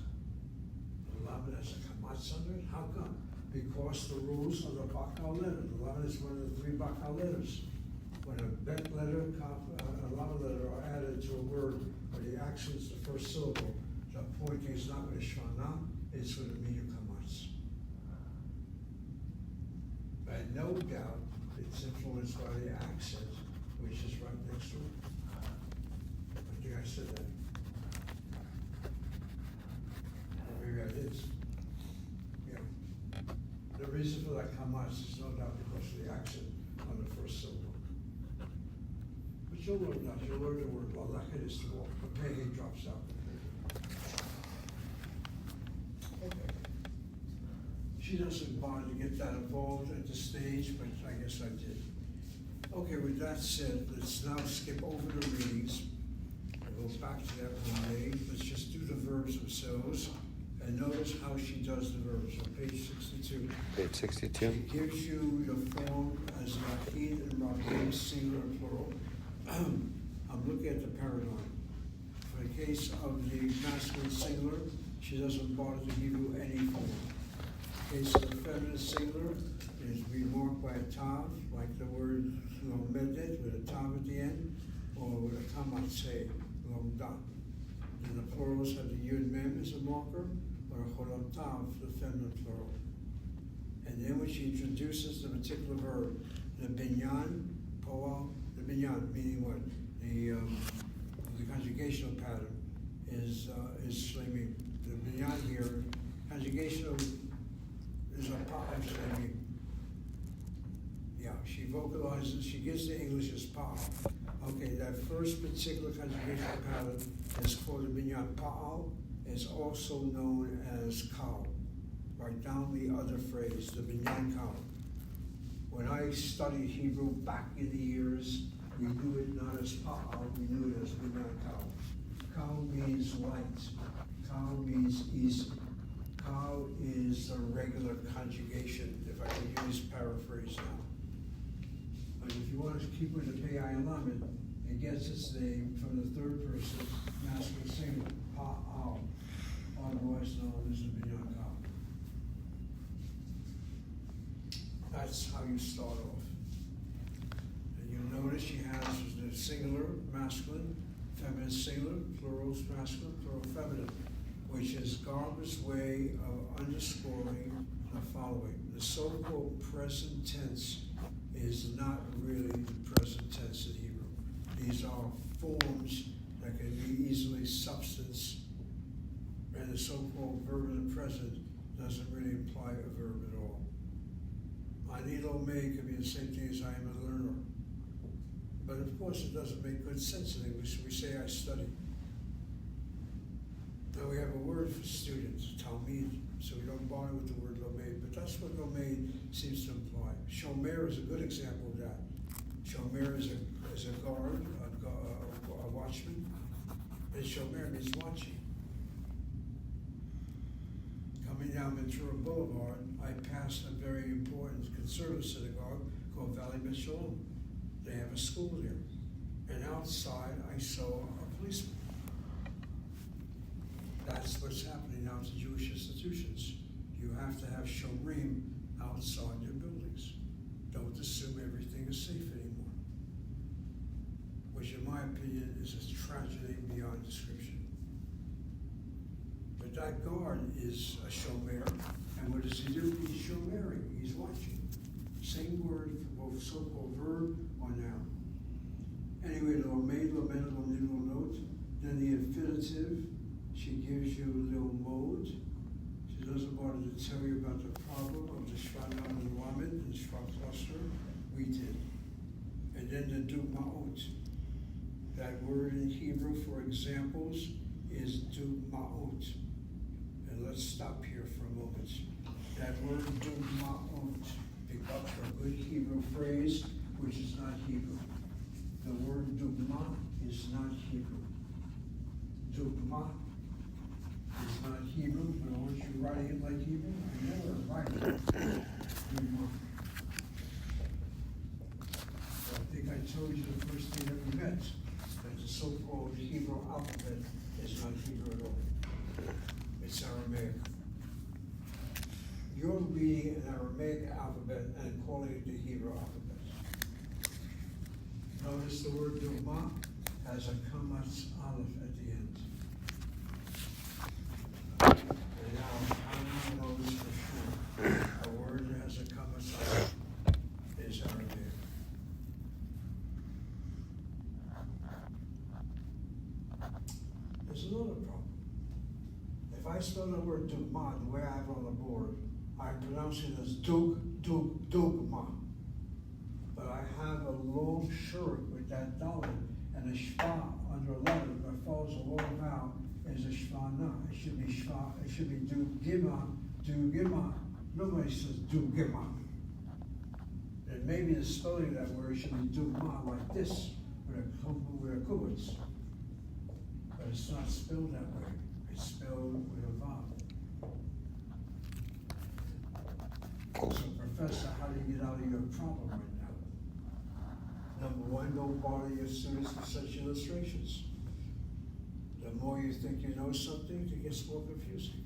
A: The lamed has a gamatz under it. How come? Because the rules of the Bakal letter. The lamed is one of the three Bakal letters. When a bet letter, a lamed letter are added to a word where the accent is the first syllable, the pointing is not with a shvana, it's with a medium kamatz. But no doubt, the It's influenced by the accent, which is right next to it. I think I said that. Or maybe I did. Yeah. The reason for that kamas is no doubt because of the accent on the first syllable. But you'll learn that. You'll learn the word lalaka is to walk. The pay drops out. Okay. She doesn't bother to get that involved at the stage, but I guess I did. Okay, with that said, let's now skip over the readings. We'll go back to that one day. Let's just do the verbs themselves. And notice how she does the verbs on page 62.
B: Page 62.
A: She gives you the form as Rahid and Rahim, singular and plural. I'm looking at the paradigm. For the case of the masculine singular, she doesn't bother to give you any form. In case of the feminine singular, it is remarked by a tav, like the word lomedet with a tav at the end, or with a kamatse, lomda. And the plurals have the yud mem as a marker, or a cholam tav, the feminine plural. And then when she introduces the particular verb, the binyan, poal, the binyan, meaning what? The conjugational pattern is shlemim. The binyan here, conjugational is a pa'al shlemim. Yeah, she vocalizes, she gives the English as pa'al. Okay, that first particular conjugational pattern is called the binyan. Pa'al is also known as kal. Write down the other phrase, the binyan kal. When I studied Hebrew back in the years, we knew it not as pa'al, we knew it as binyan kal. Kal means light. Kal means easy. Kal is the regular conjugation, if I can use paraphrase now. But if you want to keep with the Pei Lamed, it gets its name from the third person, masculine singular, pa'al, otherwise known as the binyan kal. That's how you start off. And you'll notice she has the singular, masculine, feminine singular, plurals masculine, plural feminine, which is Garber's way of underscoring the following. The so-called present tense is not really the present tense in Hebrew. These are forms that can be easily substance, and the so-called verb in the present doesn't really imply a verb at all. Anilo may could be the same thing as I am a learner. But of course it doesn't make good sense in English. We say I study. Now we have a word for students, talmid, so we don't bother with the word lomed, but that's what lomed seems to imply. Shomer is a good example of that. Shomer is a guard, a watchman, and shomer means watching. Coming down Ventura Boulevard, I passed a very important conservative synagogue called Valley Bet Shalom. They have a school there. And outside, I saw a policeman. That's what's happening now to Jewish institutions. You have to have shomrim outside your buildings. Don't assume everything is safe anymore. Which in my opinion is a tragedy beyond description. But that guard is a shomer, and what does he do? He's shomering, he's watching. Same word for both so-called verb or noun. Anyway, lomed, lamented, lomnid, note. Then the infinitive, she gives you a little mode. She doesn't bother to tell you about the problem of the shvanan and lamed and shvat cluster. We did. And then the dugmaot. That word in Hebrew for examples is dugmaot. And let's stop here for a moment. That word dugmaot, pick up a good Hebrew phrase, which is not Hebrew. The word dugma is not Hebrew. Dugma is not Hebrew, but aren't you writing it like Hebrew? I never write it. Dugma. I think I told you the first day that we met, that the so-called Hebrew alphabet is not Hebrew at all. It's Aramaic. You're reading an Aramaic alphabet and calling it the Hebrew alphabet. Notice the word dugma has a kamatz aleph at the end. And now, how knows for sure a word that has a kamatz aleph is Aramaic. spell the word dugma, the way I have it on the board, I pronounce it as dugma. But I have a long short with that dollar and a shva under a letter that follows a long vowel is a shvana. It should be shva, it should be dugima. Nobody says dugima. And maybe the spelling of that word should be dugma like this, with a kubitz. But it's not spelled that way. It's spelled with a vowel. So, Professor, how do you get out of your problem right now? Number one, don't bother your students with such illustrations. The more you think you know something, it gets more confusing.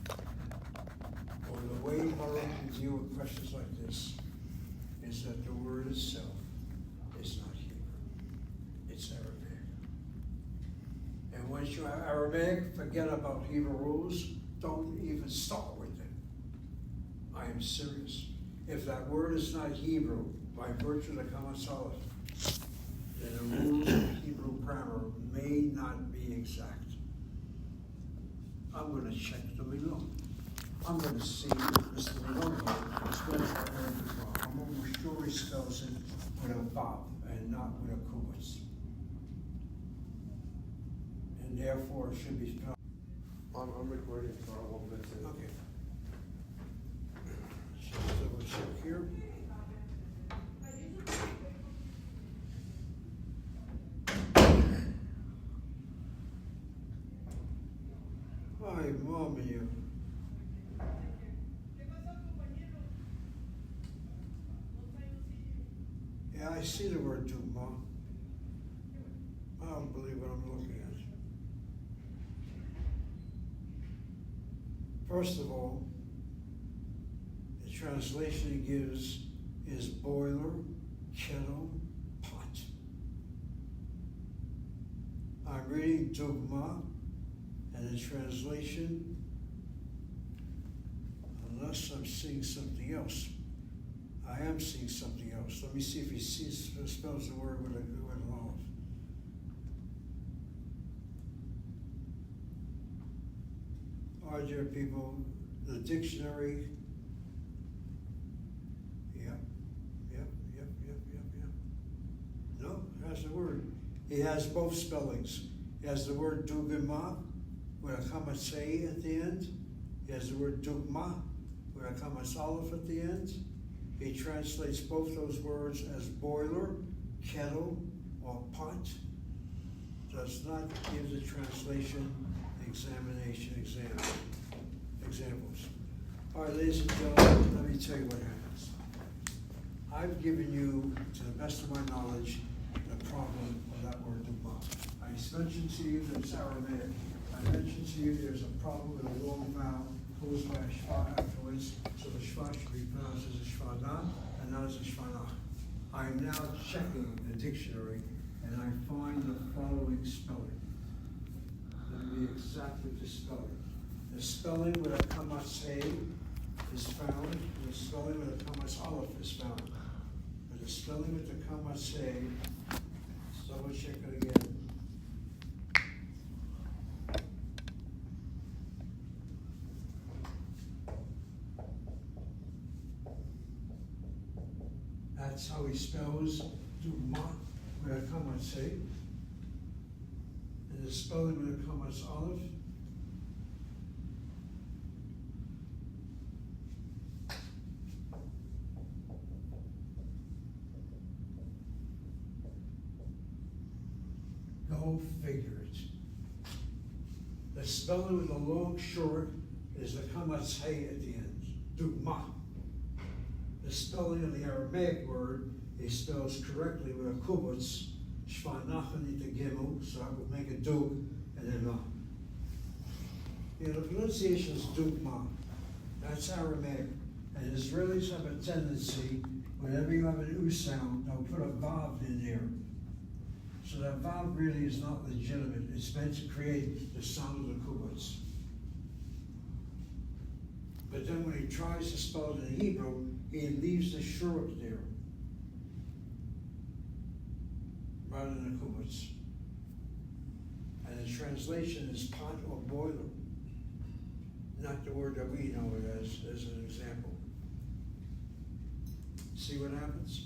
A: Or the way Baruch can deal with questions like this is that the word itself is not Hebrew. It's Aramaic. And once you have Aramaic, forget about Hebrew rules. Don't even start with it. I am serious. If that word is not Hebrew, by virtue of the Kamas Aleph, then the rules of Hebrew grammar may not be exact. I'm going to check the Milon. I'm going to see if Mr. Milon spells the word before. I'm almost sure he spells it with a vav and not with a kubitz. And therefore it should be spelled.
B: I'm recording for a whole bit.
A: Okay. So double check here. Ay, mommy. Yeah, I see the word dugma. I don't believe what I'm looking at. First of all, the translation he gives is boiler, kettle, pot. I'm reading dugma, and the translation, unless I'm seeing something else, I am seeing something else. Let me see if he spells the word with an olive. All right, dear people, the dictionary. Yep. No, it has the word. He has both spellings. He has the word dugma with a kamasei at the end. He has the word dugma with a kamas aleph at the end. He translates both those words as boiler, kettle, or pot. Does not give the translation examples. All right, ladies and gentlemen, let me tell you what happens. I've given you, to the best of my knowledge, the problem of that word dugma. I mentioned to you that it's Aramaic. I mentioned to you there's a problem with a long vowel caused by a shva afterwards, so the shva should be pronounced as a shvana and not as a shvana. I am now checking the dictionary and I find the following spelling. Let me be exact with the spelling. The spelling with a kamas hey is found, and the spelling with a kamas aleph is found. But the spelling with the kamas hey, double check it again. That's how he spells dugma with a kamas hey. And the spelling with a kamas aleph. Go figure it. The spelling with a long short is the kamas hey at the end. Dugma. The spelling of the Aramaic word, he spells correctly with a kubutz, shvanachani to gimel, so I will make a dug, and then ma. The pronunciation is dugma. That's Aramaic. And Israelis have a tendency, whenever you have an u sound, they'll put a vav in there. So that vav really is not legitimate. It's meant to create the sound of the kubutz. But then when he tries to spell it in Hebrew, he leaves the short there, rather than the kubutz. And the translation is pot or boiler. not the word that we know it as an example. See what happens?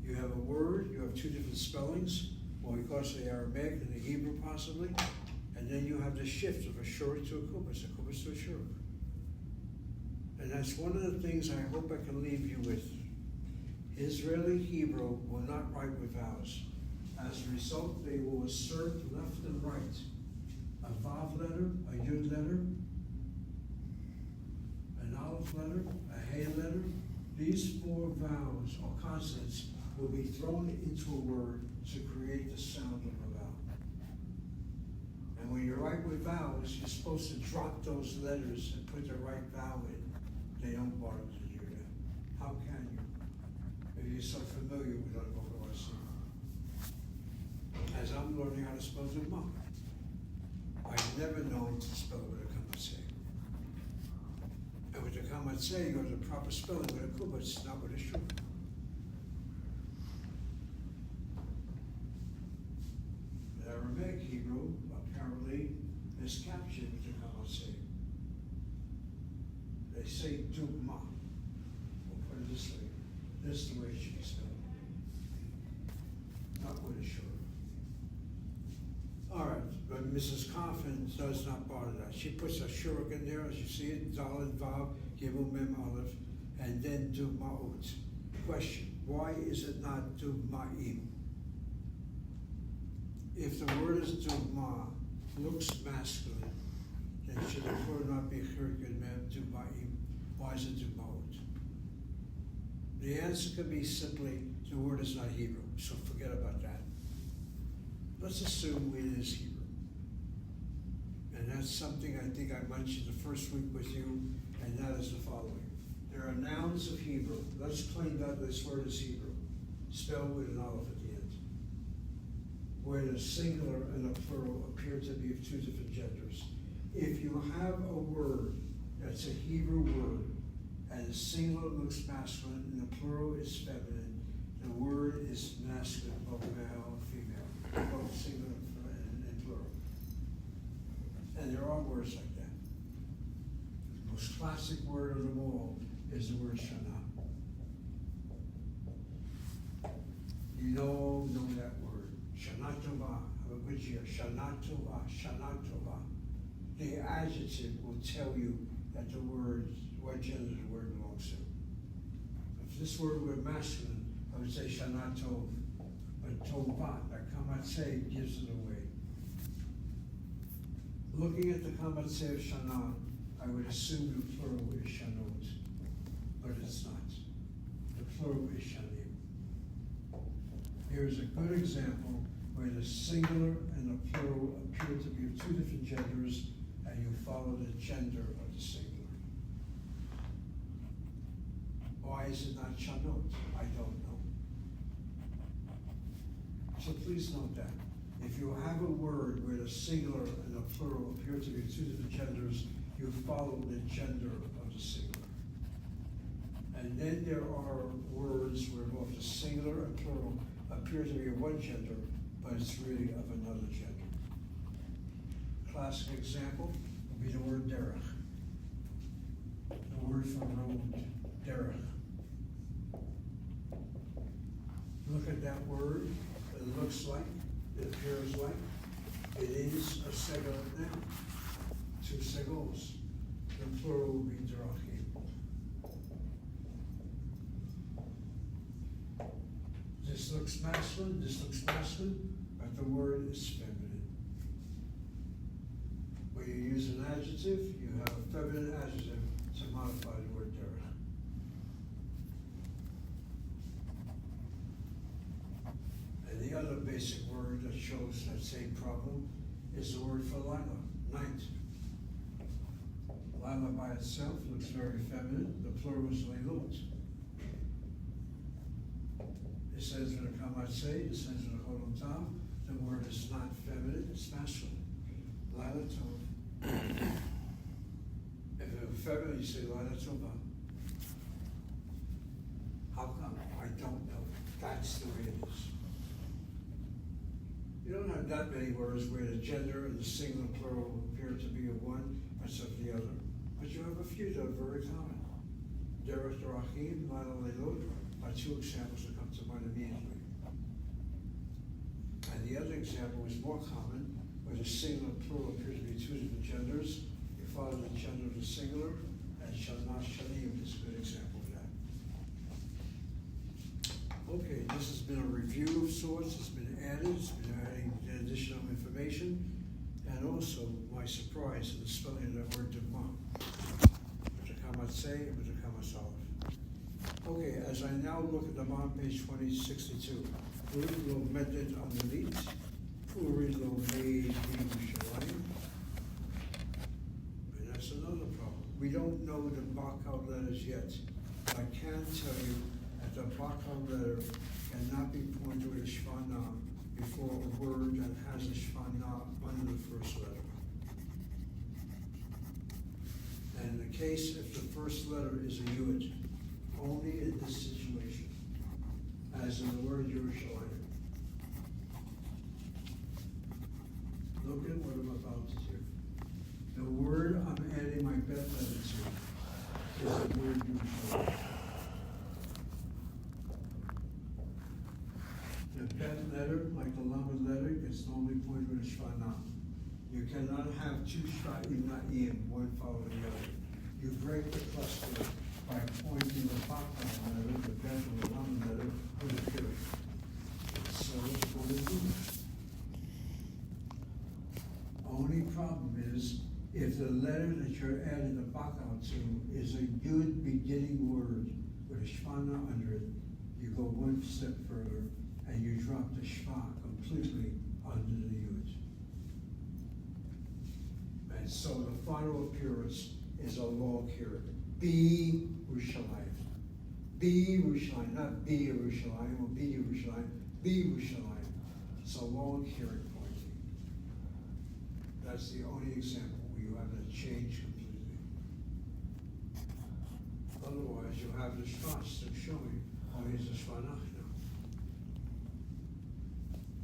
A: You have a word, you have two different spellings, or because of the Aramaic and the Hebrew possibly, and then you have the shift of a shuruk to a kubas to a shuruk. And that's one of the things I hope I can leave you with. Israeli Hebrew will not write with vowels. As a result, they will assert left and right a vav letter, a yud letter, an aleph letter, a hey letter. These four vowels or consonants will be thrown into a word to create the sound of a vowel. And when you write with vowels, you're supposed to drop those letters and put the right vowel in. They don't bother to do that. How can you? If you're so familiar with our vocabulary. As I'm learning how to spell Dugma, I've never known to spell it with a kamatse. And with the kamatse, you go to the proper spelling with a kubas, not with a shur. The Aramaic Hebrew apparently is captured with the kamatse. They say Dugma. We'll put it this way. This is the way it should be spelled. Not with a shur. All right, but Mrs. Coffin does not bother that. She puts a shuruk in there, as you see it, Daled Vav, Gimel Mem Aleph, and then Dugmaut. Question, why is it not Dugma'im? If the word is Dugma, looks masculine, then should the word not be Chirkid Mem Dugma'im? Why is it Dugmaut? The answer could be simply, the word is not Hebrew, so forget about that. Let's assume it is Hebrew. And that's something I think I mentioned the first week with you, and that is the following. There are nouns of Hebrew. Let's claim that this word is Hebrew, spelled with an aleph at the end, where the singular and the plural appear to be of two different genders. If you have a word that's a Hebrew word, and the singular looks masculine and the plural is feminine, the word is masculine, both male and female, both singular and plural. And there are words like that. The most classic word of them all is the word shana. You know that word. Shana tova. Have a good year. Shana tova. Shana tova. The adjective will tell you that the word, what gender the word belongs to. If this word were masculine, I would say shana tov. But tovat, that kamatse gives it away. Looking at the kamatse of shana, I would assume the plural is shanot, but it's not. The plural is shanim. Here's a good example where the singular and the plural appear to be of two different genders, and you follow the gender of the singular. Why is it not shanot? I don't know. So please note that. If you have a word where the singular and the plural appear to be two different genders, you follow the gender of the singular. And then there are words where both the singular and plural appear to be of one gender, but it's really of another gender. Classic example would be the word derech. The word from road, derech. Look at that word. It looks like, it appears like, it is a segul noun. Two seguls. The plural will be derachim. This looks masculine, but the word is feminine. When you use an adjective, you have a feminine adjective to modify the word derech. The other basic word that shows that same problem is the word for Lila, night. Lila by itself looks very feminine. The plural is Leilut. It says in the Kamatse, it says in the Cholam Tav, the word is not feminine, it's masculine. Lila Tov. If it were feminine, you say Lila Tova. How come? I don't know. That's the way it is. You don't have that many words where the gender and the singular plural appear to be of one, but of the other. But you have a few that are very common. Derech Dorachim, Laila Leilot are two examples that come to mind immediately. And the other example is more common, where the singular and plural appear to be two different genders. You follow the gender of the singular, and Shana Shalim is a good example of that. Okay, this has been a review of sorts. It's been added. It's been adding additional information, and also my surprise in the spelling of that word Dugma. With the Kamatzeh and with the Kamasalef. Okay, as I now look at the on page 2062, Uri lo medet amelit, Uri lo made Yerushalayim. And that's another problem. We don't know the Bachal letters yet. But I can tell you that the Bachal letter cannot be pointed with a Shvana before a word that has a Shvana under the first letter. And in the case if the first letter is a Yud, only in this situation, as in the word Yerushalayim. Look at what I'm about to do. The word I'm adding my bet letter to is the word Yerushalayim. The bet letter, like the Lamed letter, gets normally pointed with a Shvana. You cannot have two Shva'im Na'im, one following the other. You break the cluster by pointing the Bachal letter, the bet or the Lamed letter, with a period. So it's going to do that. Only problem is, if the letter that you're adding the Bachal to is a Yud beginning word with a Shvana under it, you go one step further and you drop the Shva completely under the Yud. And so the final appearance is a long period. Be Yerushalayim. Be Yerushalayim, not be Yerushalayim or be Yerushalayim. Be Yerushalayim. It's a long hearing point. That's the only example where you have that change completely. Otherwise, you have the Shva still showing only as a Shvanach now.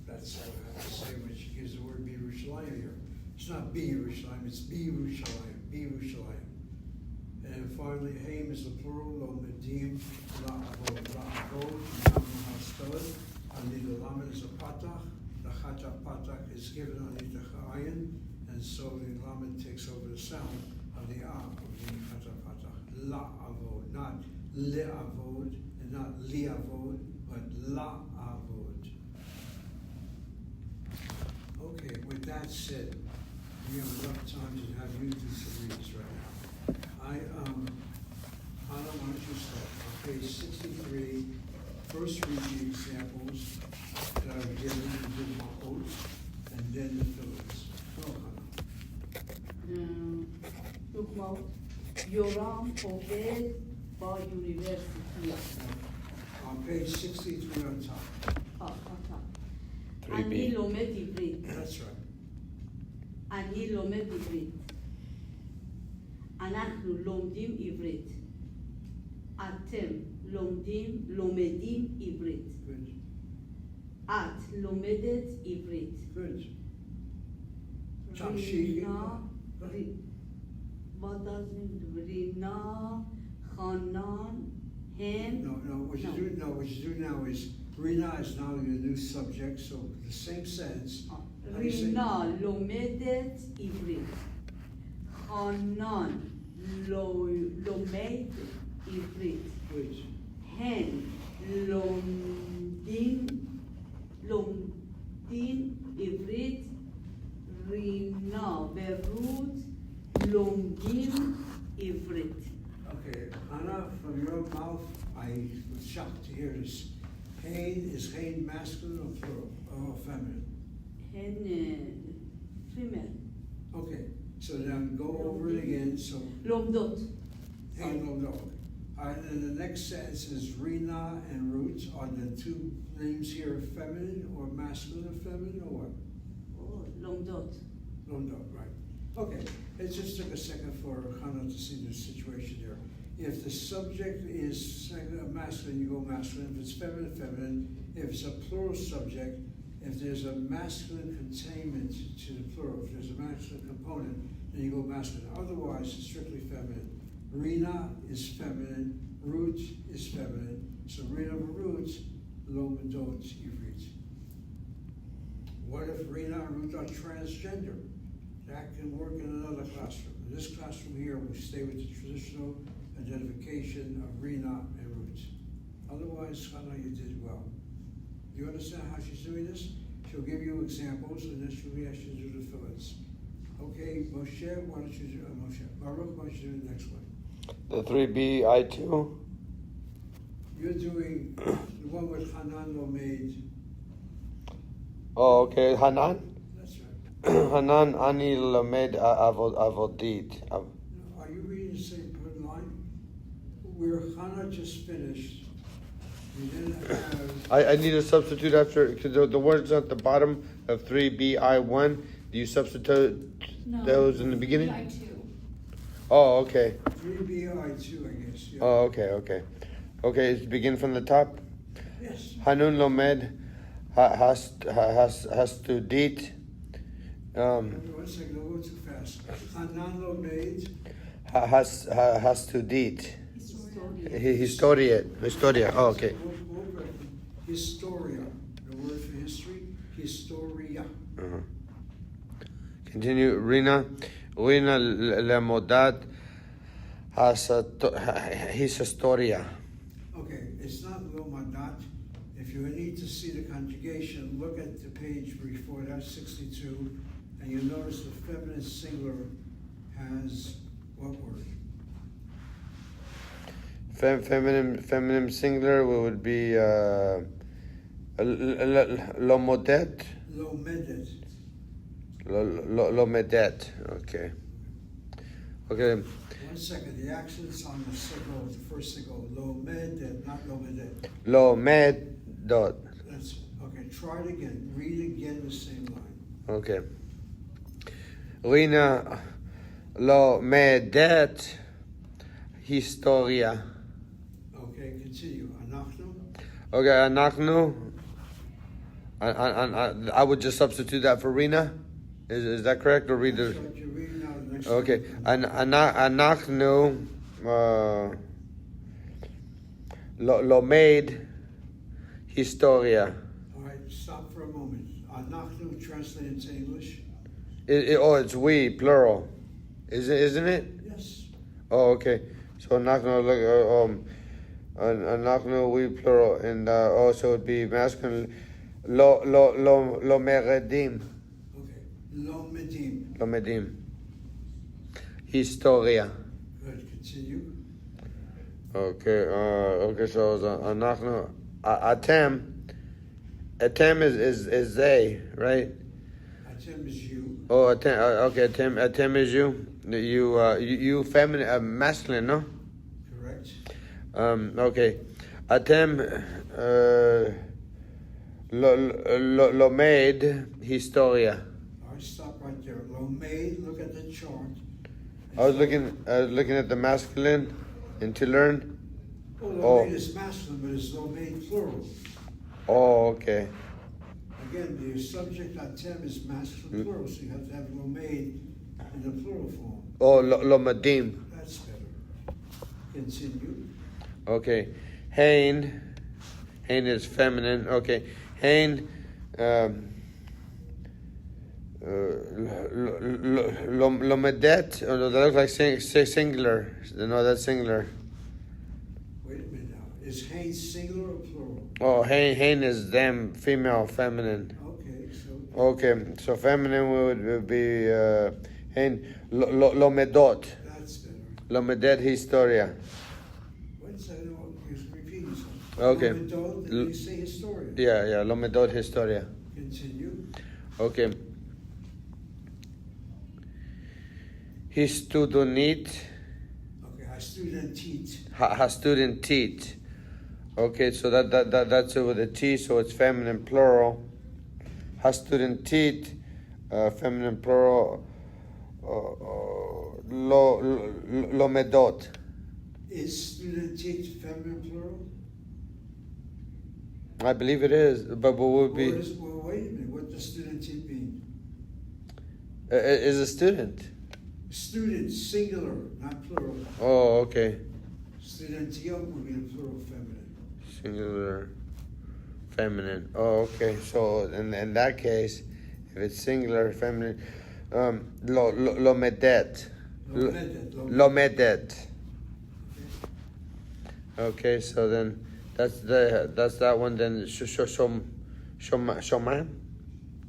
A: That's all I have to say when she gives the word be Yerushalayim here. It's not be Yerushalayim, it's be Yerushalayim, be Yerushalayim. And finally, Haim is the plural, lo medim, la'avod, la'avod, you know how to spell it. And the lamed is a patach, the chata patach is given on the chayin, and so the lamed takes over the sound of the av of the chata patach. La'avod, not le'avod, and not li'avod, but la'avod. Okay, with that said, we have enough time to have you do some readings right now. Hannah, why don't you start? On page 63, first read the examples that I've given you the oaths, and then the fillers. Go, Hannah.
C: דוגמאות, יורם עובד באוניברסיטה.
A: On page 63 on top.
C: אני לומד עברית.
A: That's right.
C: אני לומד עברית. אנחנו לומדים עברית. אתם לומדים עברית.
A: Good.
C: את לומדת עברית.
A: Good. Tamshi.
C: What does it mean? Rina, Hanan, Hen.
A: No, what you do now is, Rina is now your new subject, so the same sentence.
C: Rina לומדת עברית. חנן לומד עברית.
A: Please.
C: הן לומדים עברית. רינה ורות לומדים עברית.
A: Okay, Anna, from your mouth, I was shocked to hear this. Hain, is Hain masculine or plural, or feminine?
C: הן female.
A: Okay, so then go over it again, so.
C: לומדות.
A: Hain Lomdo. And the next sentence is Rina and Ruth. Are the two names here feminine or masculine or feminine or what?
C: לומדות.
A: Lomdo, right. Okay, it just took a second for Hannah to see the situation here. If the subject is masculine, you go masculine. If it's feminine, feminine. If it's a plural subject, if there's a masculine containment to the plural, if there's a masculine component, then you go masculine. Otherwise, it's strictly feminine. Rina is feminine, Ruth is feminine. So Rina Ruth, lo medot ivrit. What if Rina and Ruth are transgender? That can work in another classroom. In this classroom here, we stay with the traditional identification of Rina and Ruth. Otherwise, Hannah, you did well. You understand how she's doing this? She'll give you examples, and then she'll ask you to do the fill-ins. Okay, Moshe, why don't you do Moshe? Baruch, why don't you do the next one?
B: The 3BI2.
A: You're doing the one with Hanan Lomaid.
B: Oh, okay. Hanan?
A: That's right.
B: Hanan Ani Lamed Avodit.
A: Are you reading the same line? Where Hannah just finished, we then have.
B: I need a substitute after, because the words at the bottom of 3BI1. Do you substitute those in the beginning?
D: BI2.
B: Oh, okay.
A: 3BI2, I guess. Yeah.
B: Oh, okay. Okay, it's begin from the top.
A: Yes.
B: Hanun Lomed has to dit.
A: 1 second, don't go too fast. Hanan Lomaid.
B: Has to dit. Historia. Oh, okay.
A: Historia. The word for history. Historia.
B: Uh-huh. Continue. Rina Lemodat has his historia.
A: Okay, it's not Lomadat. If you need to see the conjugation, look at the page before that, 62, and you'll notice the feminine singular has what word?
B: Feminine singular would be Lomodet.
A: Lomedet.
B: Lomedet. Okay.
A: 1 second, the accent's on the signal, the first signal. Lomedet, not Lomedet.
B: Lomedot.
A: That's it. Okay, try it again. Read again the same line.
B: Okay. Rina Lomedet historia.
A: Okay, continue. Anachnu.
B: Okay, Anachnu. I would just substitute that for Rina. Is that correct? Or read
A: That's
B: the.
A: what you're reading now, the next
B: Okay,
A: one.
B: Anachnu Lomed historia.
A: All right, stop for a moment. Anachnu translated into English.
B: It's we plural, isn't it?
A: Yes.
B: Oh, okay. So Anachnu Anachnu we plural, and also it'd be masculine. Lo meredim.
A: Okay. Lomedim.
B: Lomedim. Historia.
A: Good. Continue.
B: Okay. So Anachnu Atem is they, right?
A: Atem is you.
B: Oh, okay. Atem is you. You feminine, masculine, no?
A: Correct.
B: Okay. Atem Lomed historia.
A: All right, stop right there. Lomaid, look at the chart.
B: I was looking at the masculine and to learn.
A: Oh, Lomaid is masculine, but it's Lomaid plural.
B: Oh, okay.
A: Again, the subject atem is masculine plural, so you have to have Lomaid in the plural form.
B: Oh, Lomadim.
A: That's better. Continue.
B: Okay. Hain is feminine. Okay. Hain. Lomedet. Oh, no, that looks like singular. No, that's singular.
A: Wait a minute now. Is Hain singular or plural?
B: Oh, Hain is them, female, feminine.
A: Okay, so
B: Okay, so feminine would be Hain. Lomedot.
A: that's better.
B: Lomedet historia.
A: Wait a second, you're repeating something.
B: Okay.
A: Lomedo, then you say historia.
B: Yeah, Lomedot historia.
A: Continue.
B: Okay. Histudonit.
A: Okay, hastudentit.
B: Hastudentit. Okay, so that's it with a T, so it's feminine plural. Hastudentit, feminine plural. Lomedot.
A: Is studentit feminine plural?
B: I believe it is, but would be
A: Well, wait a minute. What does studentit mean?
B: is a student.
A: Students, singular, not plural.
B: Oh, okay.
A: Studentio would be the plural feminine.
B: Singular, feminine. Oh, okay. So in that case, if it's singular, feminine, lo medet. Lo medet. Okay, so then that's that one. Then shoman.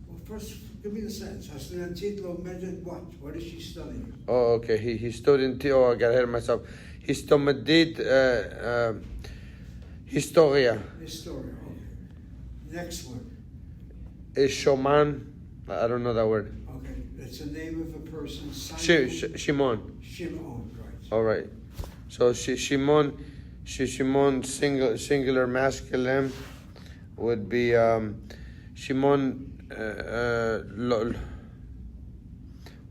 A: Well, first, give me the sentence. Estudiantit lo medet what? What is she studying?
B: Oh, okay. He studied. Oh, I got ahead of myself. He studied historia.
A: Historia, okay. Next one.
B: Is shoman? I don't know that word.
A: Okay, it's the name of a person.
B: Shimon.
A: Shimon, right.
B: All right. So Shimon singular masculine would be Shimon.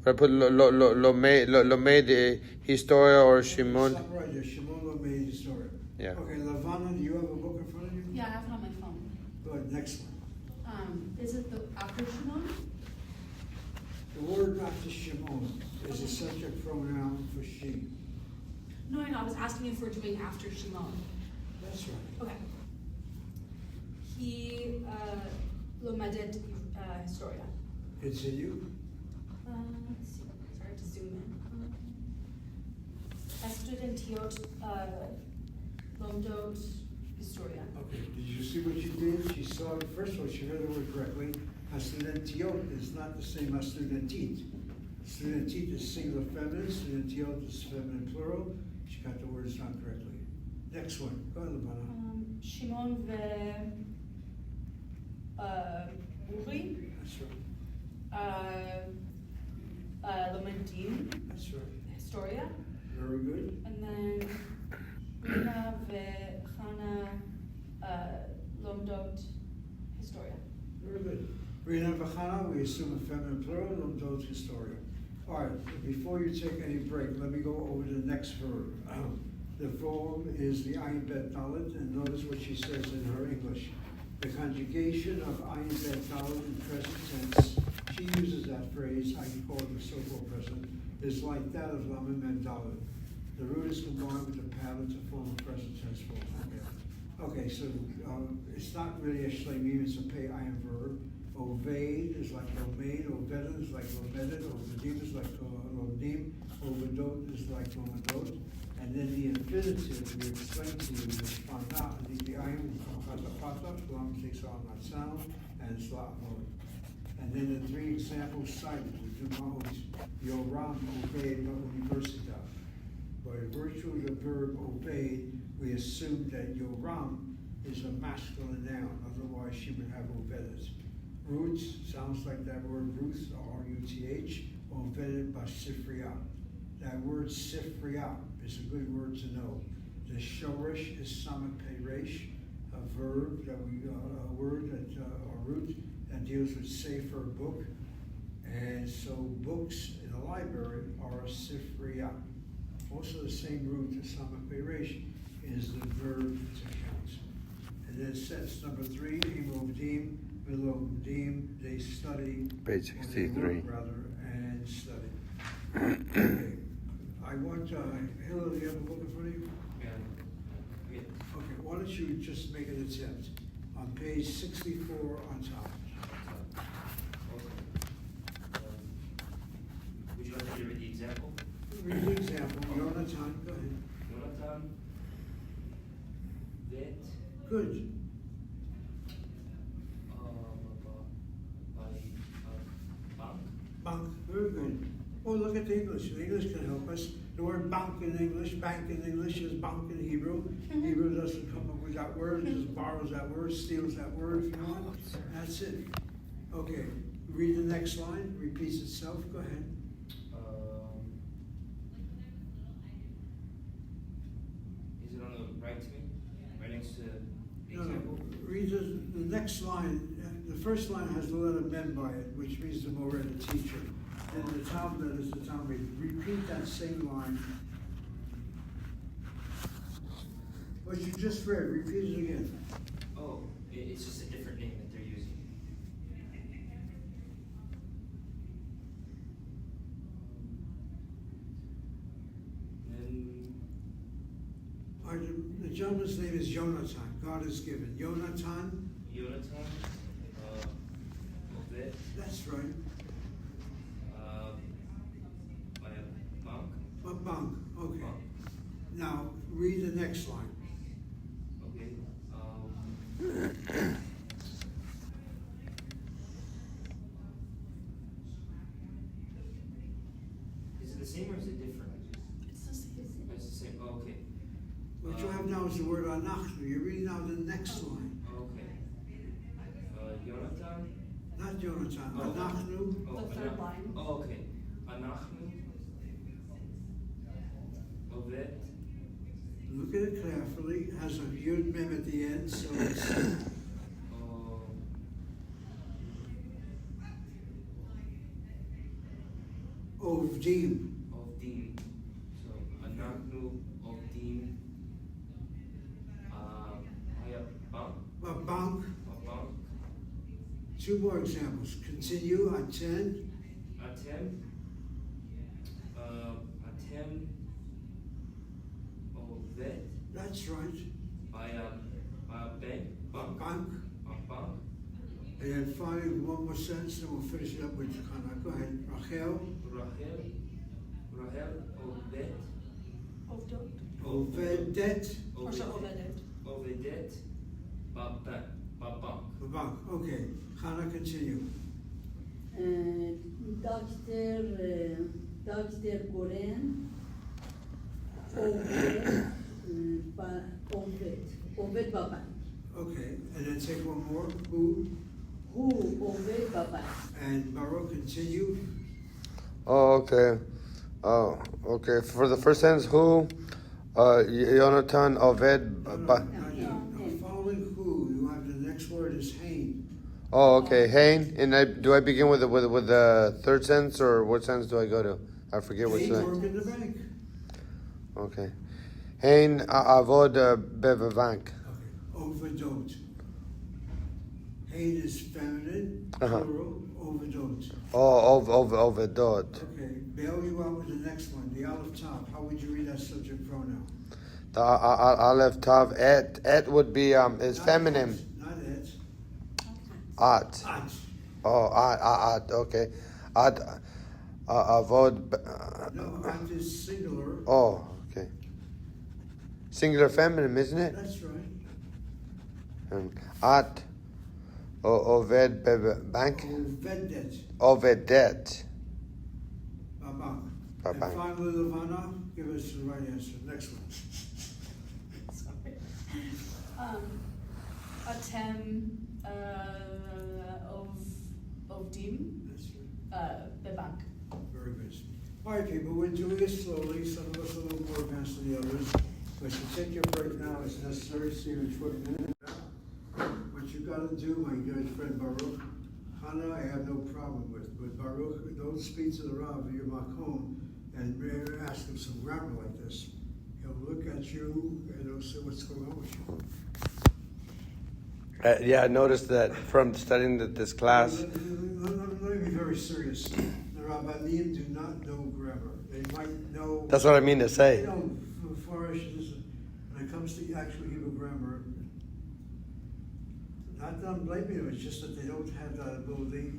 B: I put lo made historia or Shimon.
A: Stop right there. Shimon lo made historia.
B: Yeah.
A: Okay, Lavana, do you have a book in front of you?
D: Yeah, I have it on my phone.
A: Go ahead, next one.
D: Is it the after Shimon?
A: The word after Shimon is a subject pronoun for she.
D: No, I was asking if we're doing after Shimon.
A: That's right.
D: Okay. He lomedet historia.
A: Continue.
D: Let's see. Sorry to zoom in. Studentiot lomdot historia.
A: Okay, did you see what she did? She saw, first of all, she heard the word correctly. Studentiot is not the same as studentit. Studentit is singular feminine, studentiot is feminine plural. She got the words not correctly. Next one, go ahead, Labana.
D: Shimon ve Uri
A: That's right,
D: lomedim
A: that's right.
D: historia.
A: Very good.
D: And then Rina ve Chana lomdot historia.
A: Very good. Rina Vachana, we assume a feminine plural, Lomdot historia. All right, before you take any break, let me go over the next verb. The form is the ayin bet dalet, and notice what she says in her English. The conjugation of ayin bet dalet in present tense, she uses that phrase, I can call it the so-called present, is like that of lamed and dalet. The root is combined with the pattern to form a present tense form. Okay, so it's not really a shlemim, it's a pei ayin verb. Oved is like lomed, oved is like lomedet, ovedim is like lomdim, ovedot is like lomedot. And then the infinitive we explained to you is fana, the ayin from katapata, lam takes on that sound, and slot mode. And then the three examples cited, the Dumahot, Yoram, obeyed, universita. By virtue of the verb obeyed, we assume that Yoram is a masculine noun, otherwise she would have obedet. Roots sounds like that word Ruth, R-U-T-H, obedet basifriya. That word sifriya is a good word to know. The shorish is samak peresh, a verb that a word that, a root that deals with sefer book. And so books in a library are a sifriya. Also the same root as samak peresh is the verb to count. And then sentence number 3, imobdim, Milomdim, they study.
B: Page
A: or they
B: 63.
A: work, rather, and study. Okay. I want, Hillel, do you have a book in front of you?
E: Yeah.
A: Okay, why don't you just make an attempt on page 64 on top.
E: Would you like me to read the example?
A: Read the example, Yonatan, go ahead.
E: Yonatan, vet,
A: Good.
E: bank.
A: Bank, very good. Oh, look at the English. The English can help us. The word bank in English is bank in Hebrew. Hebrew doesn't come up with that word, it just borrows that word, steals that word if you want. That's it. Okay, read the next line, repeats itself, go ahead.
E: Is it on the right to me? Right next to the
A: No,
E: example?
A: read the next line. The first line has the letter mem by it, which means the Moreh, the teacher. And the top letter is the Talmud. Repeat that same line. What you just read, repeat it again.
E: Oh, it's just a different name that they're using.
A: The gentleman's name is Jonathan. God is given. Jonathan?
E: Jonathan, Obed,
A: That's right.
E: Bank,
A: Bank. Okay.
E: Bank.
A: Now, read the next line.
E: Okay. Is it the same or is it different?
D: It's the same.
E: It's the same. Oh, okay.
A: What you have now is the word anachnu. You're reading now the next line.
E: Okay. Jonathan.
A: Not Jonathan.
E: Oh.
A: Anachnu.
E: Oh,
D: The third line.
E: Oh, okay. Anachnu. Obed.
A: Look at it carefully. It has a yud mem at the end, so it's Ovdim.
E: Ovdim. So Anachnu Ovdim. Bank.
A: Bank.
E: Bank.
A: Two more examples. Continue. Aten.
E: Atem. Atem. Oved.
A: That's right.
E: Bank.
A: Bank.
E: Bank.
A: And then finally, one more sentence, then we'll finish it up with Hannah. Go ahead. Rachel.
E: Rahel. Oved.
D: Ovdot.
A: Ovedet.
D: Or so Ovedet.
E: Ovedet. Babak.
A: Bank. Okay. Hannah, continue.
C: Dr. Goren, Oved Baba.
A: Okay. And then take one more. Who?
C: Oved Baba.
A: And Baruch, continue.
B: Oh, okay. Oh, okay. For the first sentence, who? Jonathan, Oved.
A: Following who, you have the next word is Hain.
B: Oh, okay. Hain. And do I begin with the third sentence, or what sentence do I go to? I forget which
A: Hain
B: sentence.
A: work in the bank.
B: Okay. Hain avod bevank.
A: Okay. Overdot. Hain is feminine,
B: Uh-huh.
A: plural, overdot.
B: Oh, ovedot.
A: Okay. Bail you out with the next one, the Aleph Tav. How would you read that subject pronoun?
B: The aleph tav et would be is
A: Not
B: feminine.
A: it, Not it.
B: At.
A: At.
B: Oh, at. Okay. At avod.
A: No, at is singular.
B: Oh, okay. Singular feminine, isn't it?
A: That's right.
B: At oved bank.
A: Ovedet.
B: Ovedet.
A: Babak. And
B: Babak.
A: finally, Levana, give us the right answer. Next one.
D: Sorry. Atem Ovdim
A: That's right.
D: Bebank.
A: Very good. All right, people, we're doing it slowly. Some of us a little more advanced than the others. But you take your break now. It's necessary. See you in 20 minutes. What you got to do, my good friend Baruch, Hannah, I have no problem with. But Baruch, don't speak to the Rav, you're Makom, and ask him some grammar like this. He'll look at you and he'll say what's going on with you.
B: Yeah, I noticed that from studying this class.
A: Let me be very serious. The Rabbanim do not know grammar. They might know.
B: That's what I mean to
A: They
B: say.
A: know flourishes when it comes to actual Hebrew grammar. Not that I'm blaming them, it's just that they don't have that ability.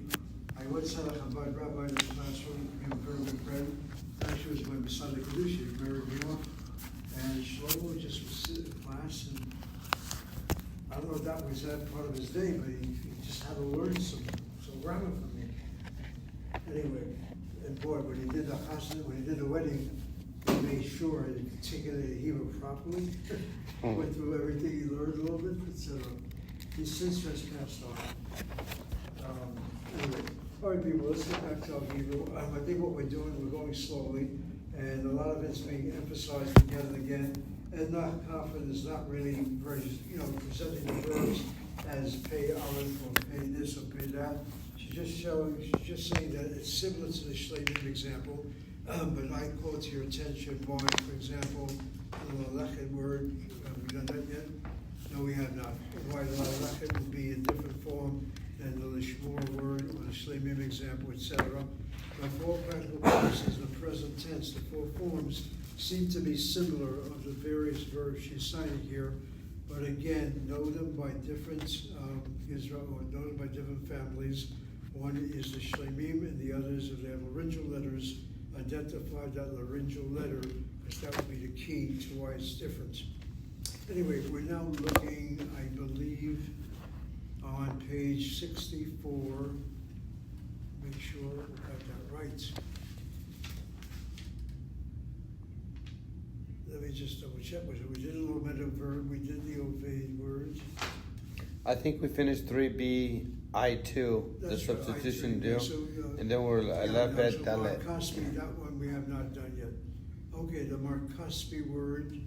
A: I once had a Chabad rabbi in this classroom, became a very good friend. Actually, was my Masada Kedushi, married me off. And Shlomo just was sitting in class, and I don't know if that was that part of his day, but he just had to learn some grammar from me. Anyway, and boy, when he did the chasna, when he did the wedding, he made sure he articulated Hebrew properly. Went through everything he learned a little bit, etc. He's since just passed on. Anyway, all right, people, let's get back to our Hebrew. I think what we're doing, we're going slowly, and a lot of it's being emphasized again and again. And not confident is not really very, presenting the verbs as pay aleph or pay this or pay that. She's just saying that it's similar to the Shleinim example, but I call to your attention why, for example, the lechet word, have we done that yet? No, we have not. Why the lechet would be in different form than the Lishmor word or the Shleinim example, etc. But for all practical purposes, the present tense. The four forms seem to be similar of the various verbs she's citing here, but again, know them by different Israel, or know them by different families. One is the shlemim, and the others, if they have laryngeal letters, identify that laryngeal letter, because that would be the key to why it's different. Anyway, we're now looking, I believe, on page 64. Make sure we got that right. Let me just double check. We did a little bit of verb, we did the ovade word.
B: I think we finished 3B I2, the
A: That's right,
B: substitution
A: I2,
B: deal,
A: so,
B: and then we're
A: yeah,
B: left
A: no,
B: at
A: so
B: Dalet.
A: Markosby, that one we have not done yet. Okay, the Markosby word.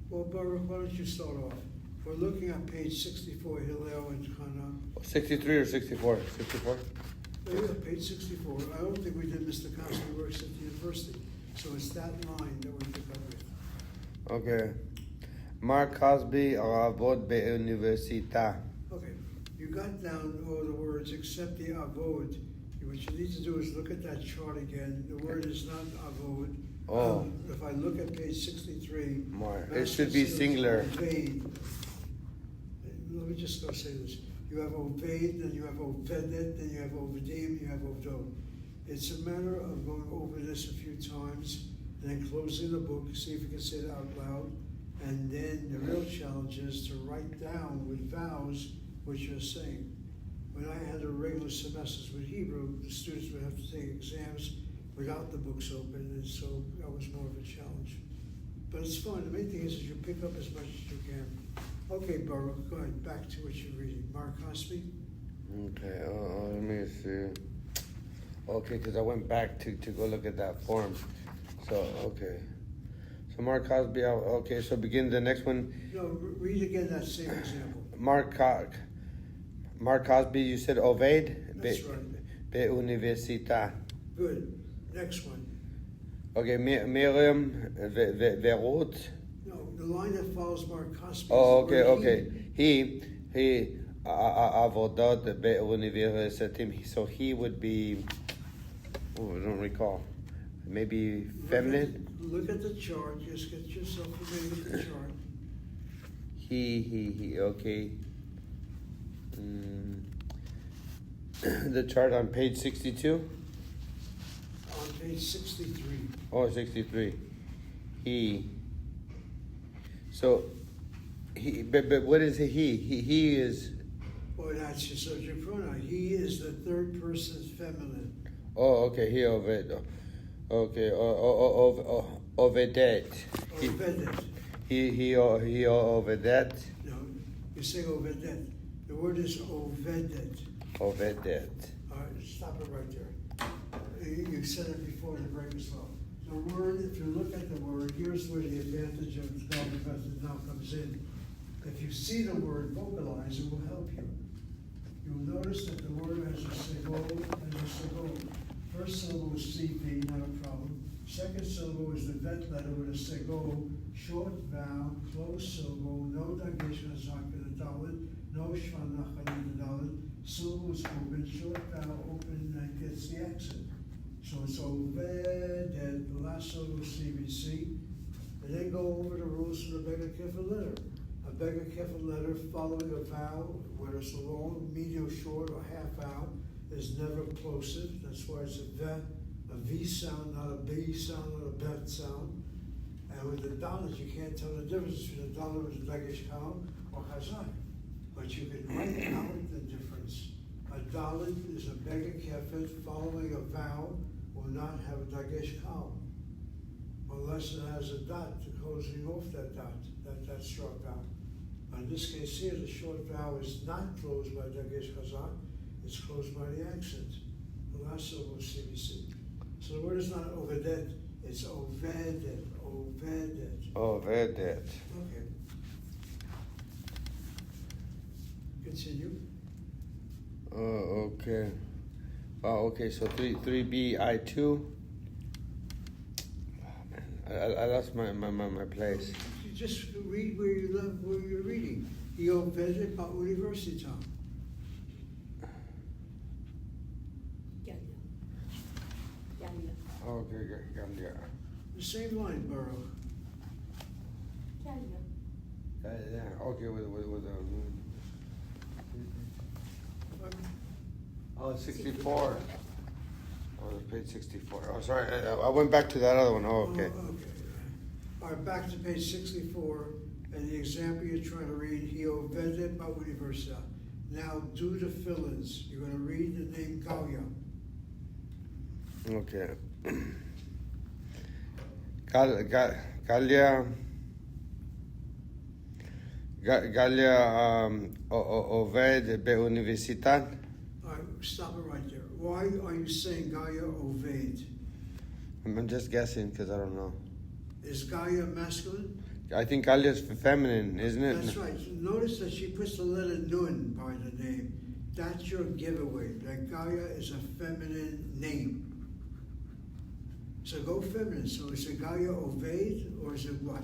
A: Well, Baruch, why don't you start off? We're looking at page 64, Hillel and Hannah.
B: 63 or 64? 64?
A: Yeah, page 64. I don't think we did Mr. Cosby works at the university, so it's that line that we pick up with.
B: Okay. Mark Cosby, Avod Be'universita.
A: Okay, you got down all the words except the avod. What you need to do is look at that chart again. The word is not avod.
B: Oh.
A: If I look at page 63.
B: More. It should be singular.
A: Ovade. Let me just go say this. You have ovade, then you have ovedet, then you have ovadim, you have ovdod. It's a matter of going over this a few times and then closing the book, see if you can say it out loud. And then the real challenge is to write down with vowels what you're saying. When I had a regular semesters with Hebrew, the students would have to take exams without the books open, and so that was more of a challenge. But it's fun. The main thing is you pick up as much as you can. Okay, Baruch, go ahead, back to what you're reading. Mark Cosby?
B: Okay, let me see. Okay, because I went back to go look at that form. So, okay. So Mark Cosby, okay, so begin the next one.
A: No, read again that same example.
B: Mark Cosby, you said Oved?
A: That's right.
B: Be'universita.
A: Good. Next one.
B: Okay, Miriam Verut.
A: No, the line that follows Mark Cosby.
B: Oh,
A: is the
B: okay,
A: word
B: okay. He Avodot Be'universitim. So he would be, oh, I don't recall. Maybe feminine?
A: Look at the chart. Just get yourself familiar with the chart.
B: He, okay. The chart on page 62?
A: On page 63.
B: Oh, 63. He. So, but what is he? He is.
A: Well, that's your subject pronoun. He is the third person feminine.
B: Oh, okay. He Oved. Okay. Ovedet.
A: Ovedet.
B: He Ovedet.
A: No, you say ovedet. The word is ovedet.
B: Ovedet.
A: All right, stop it right there. You said it before the break as well. The word, if you look at the word, here's where the advantage of the method now comes in. If you see the word vocalize, it will help you. You'll notice that the word has a sego and a sego. First syllable is CV, not a problem. Second syllable is the vet letter with a sego, short vowel, closed syllable, no dagesh hazak in the dalet, no shvanach in the dalet. Syllable is open, short vowel open, and gets the accent. So it's oved, and the last syllable is CVC. And then go over the rules of the Beggar Kefir letter. A Beggar Kefir letter following a vowel, whether it's a long, medium, short, or half vowel, is never plosive. That's why it's a V sound, not a B sound, not a bet sound. And with the dalet, you can't tell the difference between the dalet with the dagesh kal or chazak. But you can write out the difference. A dalet is a Beggar Kefir following a vowel will not have a dagesh kal, unless it has a dot to closing off that dot, that short vowel. In this case here, the short vowel is not closed by dagesh chazak, it's closed by the accent. The last syllable is CVC. So the word is not ovedet, it's ovedet, ovedet.
B: Ovedet.
A: Okay. Continue.
B: Oh, okay. Oh, okay, so 3B I2. Oh, man. I lost my place.
A: You just read where you're reading. He ovedet ba'universitam.
D: Yeah.
B: Okay, Galia.
A: The same line, Baruch.
B: Yeah, okay, with oh, 64. Oh, page 64. Oh, sorry, I went back to that other one. Oh, okay.
A: All right, back to page 64, and the example you're trying to read, he ovede ba'universa. Now do the fill-ins. You're gonna read the name Galia.
B: Okay. Galia. Galia עובד באוניברסיטת.
A: All right, stop it right there. Why are you saying Gaia oved?
B: I'm just guessing because I don't know.
A: Is Gaia masculine?
B: I think Galia is feminine, isn't it?
A: That's right. Notice that she puts the letter nun by the name. That's your giveaway. That Gaia is a feminine name. So go feminine. So is it Gaia oved or is it what?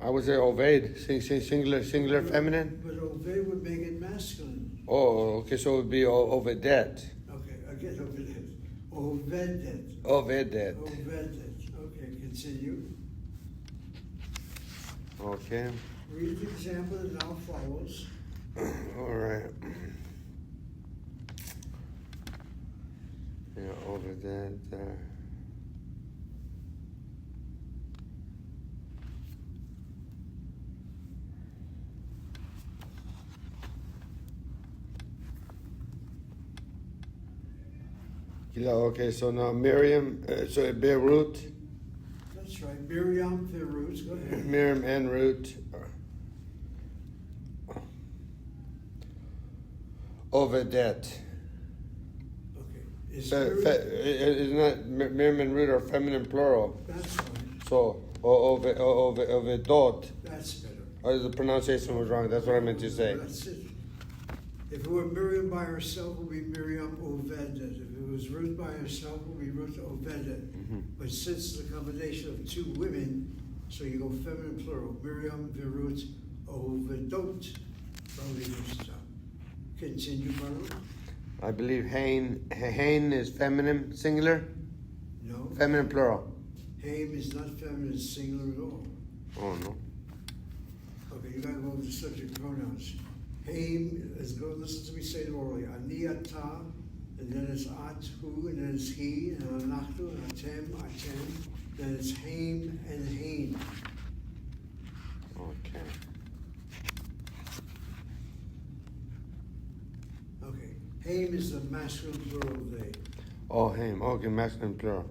B: I would say Oved, singular feminine.
A: But oved would make it masculine.
B: Oh, okay, so it would be Ovedet.
A: Okay, again oved. Ovedet.
B: Ovedet.
A: Ovedet. Okay, continue.
B: Okay.
A: Read the example that now follows.
B: All right. Yeah, Ovedet. Yeah, okay, so now Miriam, so Beirut,
A: That's right. Miriam Firuz. Go ahead.
B: Miriam and Ruth. Ovedet.
A: Okay. Is
B: Isn't that Miriam and Ruth are feminine plural?
A: That's right.
B: So, Ovedot.
A: That's better.
B: Oh, the pronunciation was wrong. That's what I meant to say.
A: That's it. If it were Miriam by herself, it would be Miriam Ovedet. If it was Ruth by herself, it would be Ruth Ovedet. But since it's a combination of two women, so you go feminine plural. Miriam Virut Ovedot. Continue, Baruch.
B: I believe Hain is feminine singular,
A: No.
B: feminine plural.
A: Haim is not feminine, it's singular at all.
B: Oh no.
A: Okay, you gotta go with the subject pronouns. Haim, let's go listen to me say it orally. Ani ata, and then it's at who, and then it's he, and anachtu, and atem, atem. Then it's haim and hain.
B: Okay.
A: Okay. Haim is the masculine plural of they.
B: Oh, Haim. Okay, masculine plural.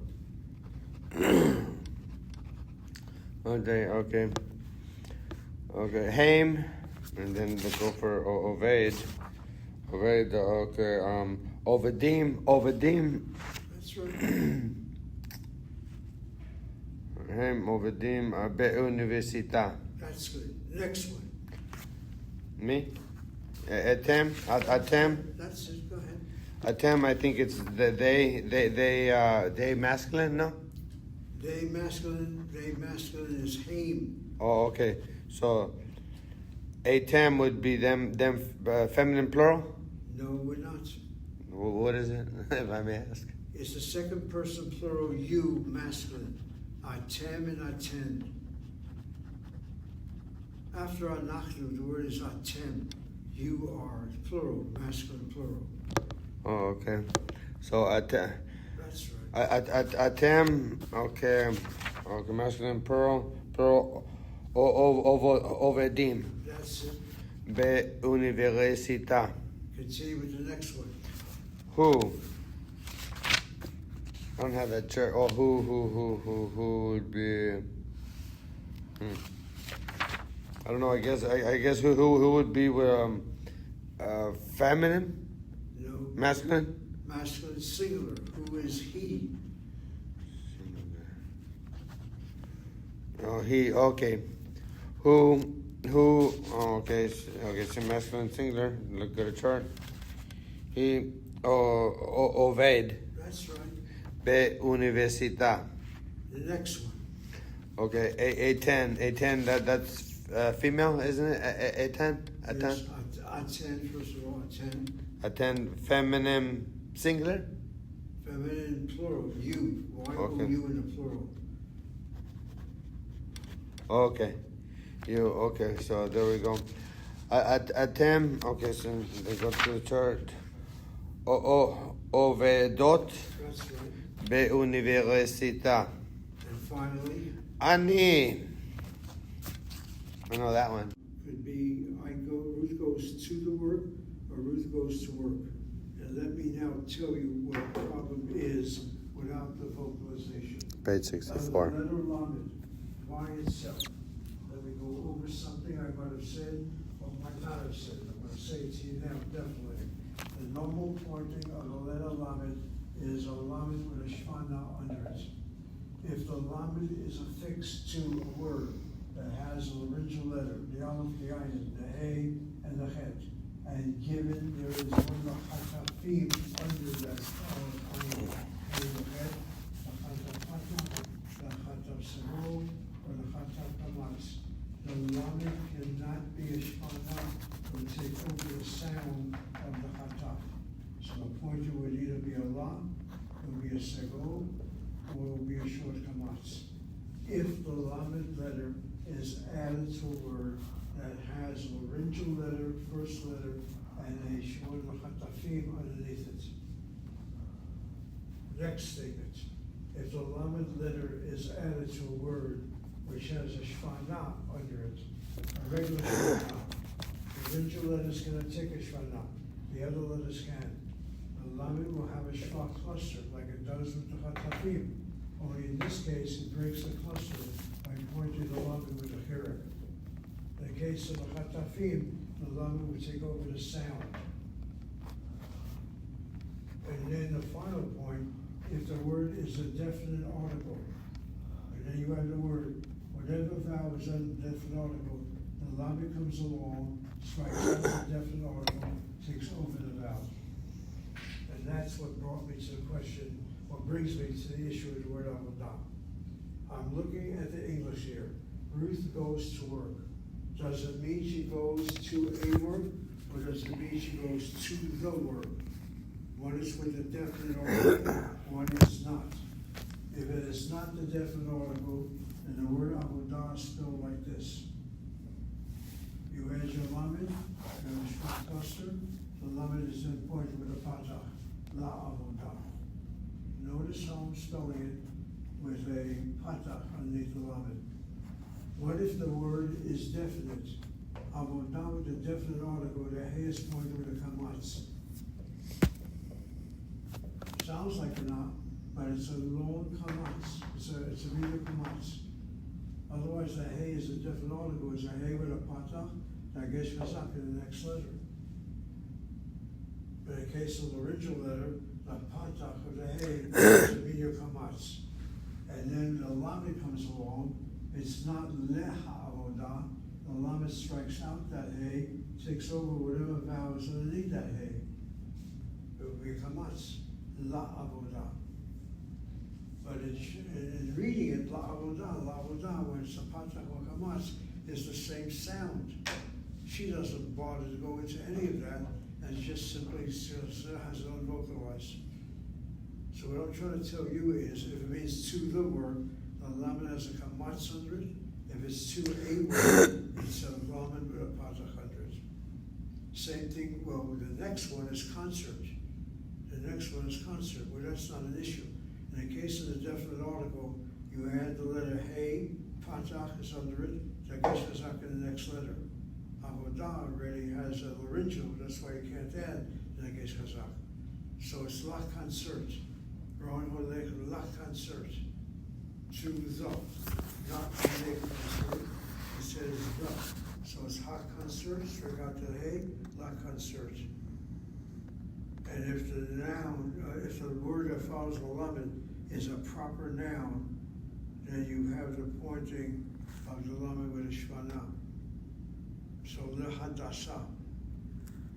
B: Okay. Okay, Haim, and then we go for Oved. Oved, okay, Ovedim.
A: That's right.
B: Haim, Ovedim, Be'università.
A: That's good. Next one.
B: Me? Atem?
A: That's it. Go ahead.
B: Atem, I think it's they masculine, no?
A: They masculine is haim.
B: Oh, okay. So, Atem would be them feminine plural?
A: No, we're not.
B: What is it, if I may ask?
A: It's the second person plural you, masculine. Atem and aten. After anachnu, the word is atem. You are plural, masculine plural.
B: Oh, okay. So, Atem.
A: That's right.
B: Atem, okay. Okay, masculine plural. Ovedim.
A: That's it.
B: Be'università.
A: Continue with the next one.
B: Who? I don't have that chart. Oh, who would be? I don't know. I guess who would be with feminine,
A: No.
B: masculine?
A: Masculine singular. Who is he?
B: Oh, he. Okay. Who? Oh, okay. Okay. So masculine singular. Look at the chart. He. Oved.
A: That's right.
B: Be'università.
A: The next one.
B: Okay, A10, that's female, isn't it? A10?
A: Yes, aten, first of all, aten.
B: Attend feminine singular?
A: Feminine plural, you,
B: Okay.
A: Y-O-U in the plural.
B: Okay. You, okay, so there we go. Attend, okay, so they go to the church. עובדות
A: That's right.
B: באוניברסיטה.
A: And finally,
B: I know that one.
A: could be Ruth goes to the work, or Ruth goes to work. And let me now tell you what the problem is without the vocalization.
B: Page
A: The
B: 64.
A: letter lamed by itself. Let me go over something I might have said or might not have said. I'm going to say it to you now, definitely. The normal pointing of the letter lamed is a lamed with a shvana under it. If the lamed is affixed to a word that has a laryngeal letter, the aleph, the ayin, the hey, and the het, and given there is one of the chatafim under that aleph, ayin, and the het, the chataf, the chataf semo, or the chataf kamas, the lamed cannot be a shvana or take over the sound of the chataf. So the pointer would either be a la, it would be a sego, or it would be a short kamas. If the lamed letter is added to a word that has a laryngeal letter, first letter, and a short chatafim underneath it. Next statement. If the lamed letter is added to a word which has a shvana under it, a regular shvana, the laryngeal letters cannot take a shvana, the other letters can. The lamed will have a shva cluster like it does with the chatafim. Only in this case, it breaks the cluster by pointing the lamed with a hirik. In the case of the chatafim, the lamed would take over the sound. And then the final point, if the word is a definite article, and then you have the word, whatever vowel is under the definite article, the lamed comes along, strikes out the definite article, takes over the vowel. And that's what brought me to the question, what brings me to the issue of the word avodah. I'm looking at the English here. Ruth goes to work. Does it mean she goes to a work, or does it mean she goes to the work? One is with a definite article, one is not. If it is not the definite article, then the word avodah is spelled like this. You add your lamed, you have a shvat cluster, the lamed is then pointed with a patach, la avodah. Notice how I'm spelling it with a patach underneath the lamed. What if the word is definite? Avodah with the definite article, the hey is pointed with a kamatz. Sounds like a not, but it's a long kamatz. It's a real kamatz. Otherwise, the hey is a definite article. It's a hey with a patach, dagesh chazak in the next letter. But in the case of the original letter, the patach of the hey is a medial kamatz. And then the lamed comes along. It's not leha avodah. The lamed strikes out that hey, takes over whatever vowel is underneath that hey. It would be a kamatz, la avodah. But in reading it, la avodah, when it's a patach or kamatz, is the same sound. She doesn't bother to go into any of that, and just simply has it unvocalized. So what I'm trying to tell you is, if it means to the work, the lamed has a kamatz under it. If it's to a word, it's a lamed with a patach under it. Same thing, well, the next one is concert. The next one is concert, well, that's not an issue. In the case of the definite article, you add the letter hey, patach is under it, dagesh chazak in the next letter. Avodah already has a laryngeal, that's why you can't add dagesh chazak. So it's la concert. Rowan holech la concert. To the, not holech concert. It says the. So it's ha concert, straight out the hey, la concert. And if the noun, if the word that follows the lamed is a proper noun, then you have the pointing of the lamed with a shvana. So lehadasa,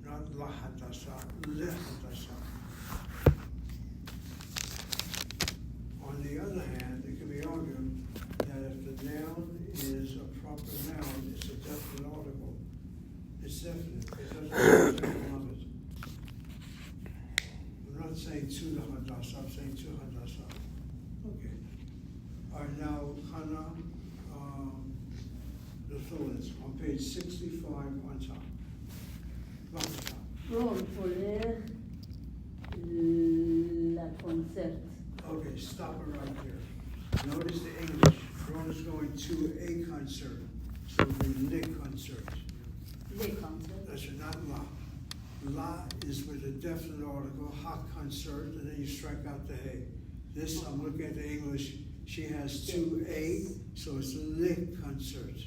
A: not lahadasa, lehadasa. On the other hand, it can be argued that if the noun is a proper noun, it's a definite article. It's definite. It doesn't have to lamed. right, now, Hannah, the fill-ins, on page 65 on top. On top.
C: רון הולך לקונצרט.
A: Okay, stop it right there. Notice the English. Ron is going to a concert, so it'll be the concert.
C: לקונצרט.
A: That's it, not la. La is with a definite article, ha concert, and then you strike out the hey. This, I'm looking at the English, she has two a, so it's le concert.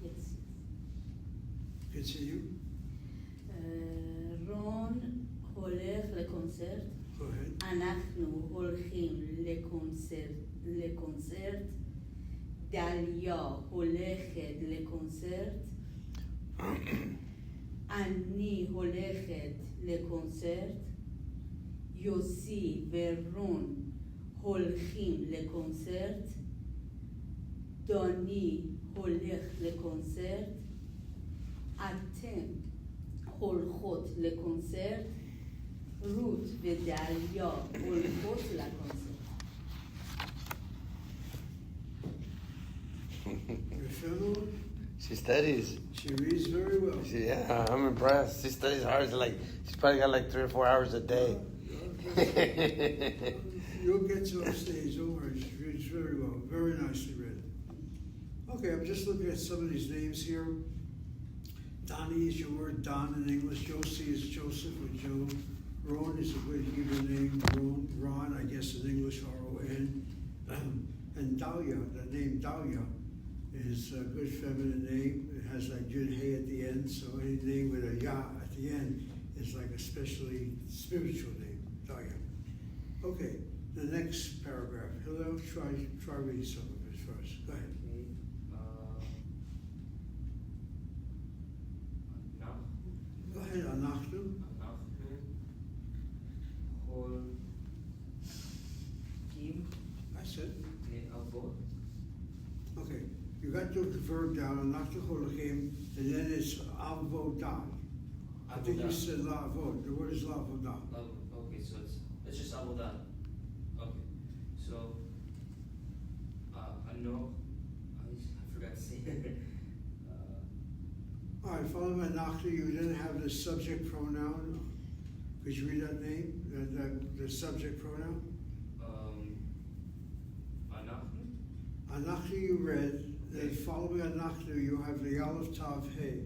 C: Yes.
A: Continue.
C: רון הולך לקונצרט.
A: Go ahead.
C: אנחנו הולכים לקונצרט. דליה הולכת לקונצרט. אני הולכת לקונצרט. יוסי ורון הולכים לקונצרט. דוני הולך לקונצרט. אתם הולכות לקונצרט. רות ודליה הולכות לקונצרט.
A: You feel it?
B: She studies.
A: She reads very well.
B: Yeah, I'm impressed. She studies hard. It's like she's probably got like 3 or 4 hours a day.
A: You'll get to a stage, don't worry, she reads very well, very nicely written. Okay, I'm just looking at some of these names here. Donnie is your word Don in English. Josie is Joseph or Joe. Ron is a good Hebrew name. Ron, I guess in English, R-O-N. And Dahlia, the name Dahlia is a good feminine name. It has like Yud Hey at the end, so any name with a Ya at the end is like a specially spiritual name, Dahlia. Okay, the next paragraph. Hillel, try reading some of it first. Go ahead. Go ahead, Anachnu. That's it. Okay, you got the verb down, Anachnu Holachim, and then it's avodah. I think you said la'avod. The word is la'avodah.
E: Okay, so it's just avodah. Okay, so I know I forgot to say.
A: All right, following Anachnu, you then have the subject pronoun. Could you read that name, the subject pronoun? Anachnu you read, then following Anachnu you have the Aleph Tav Hey.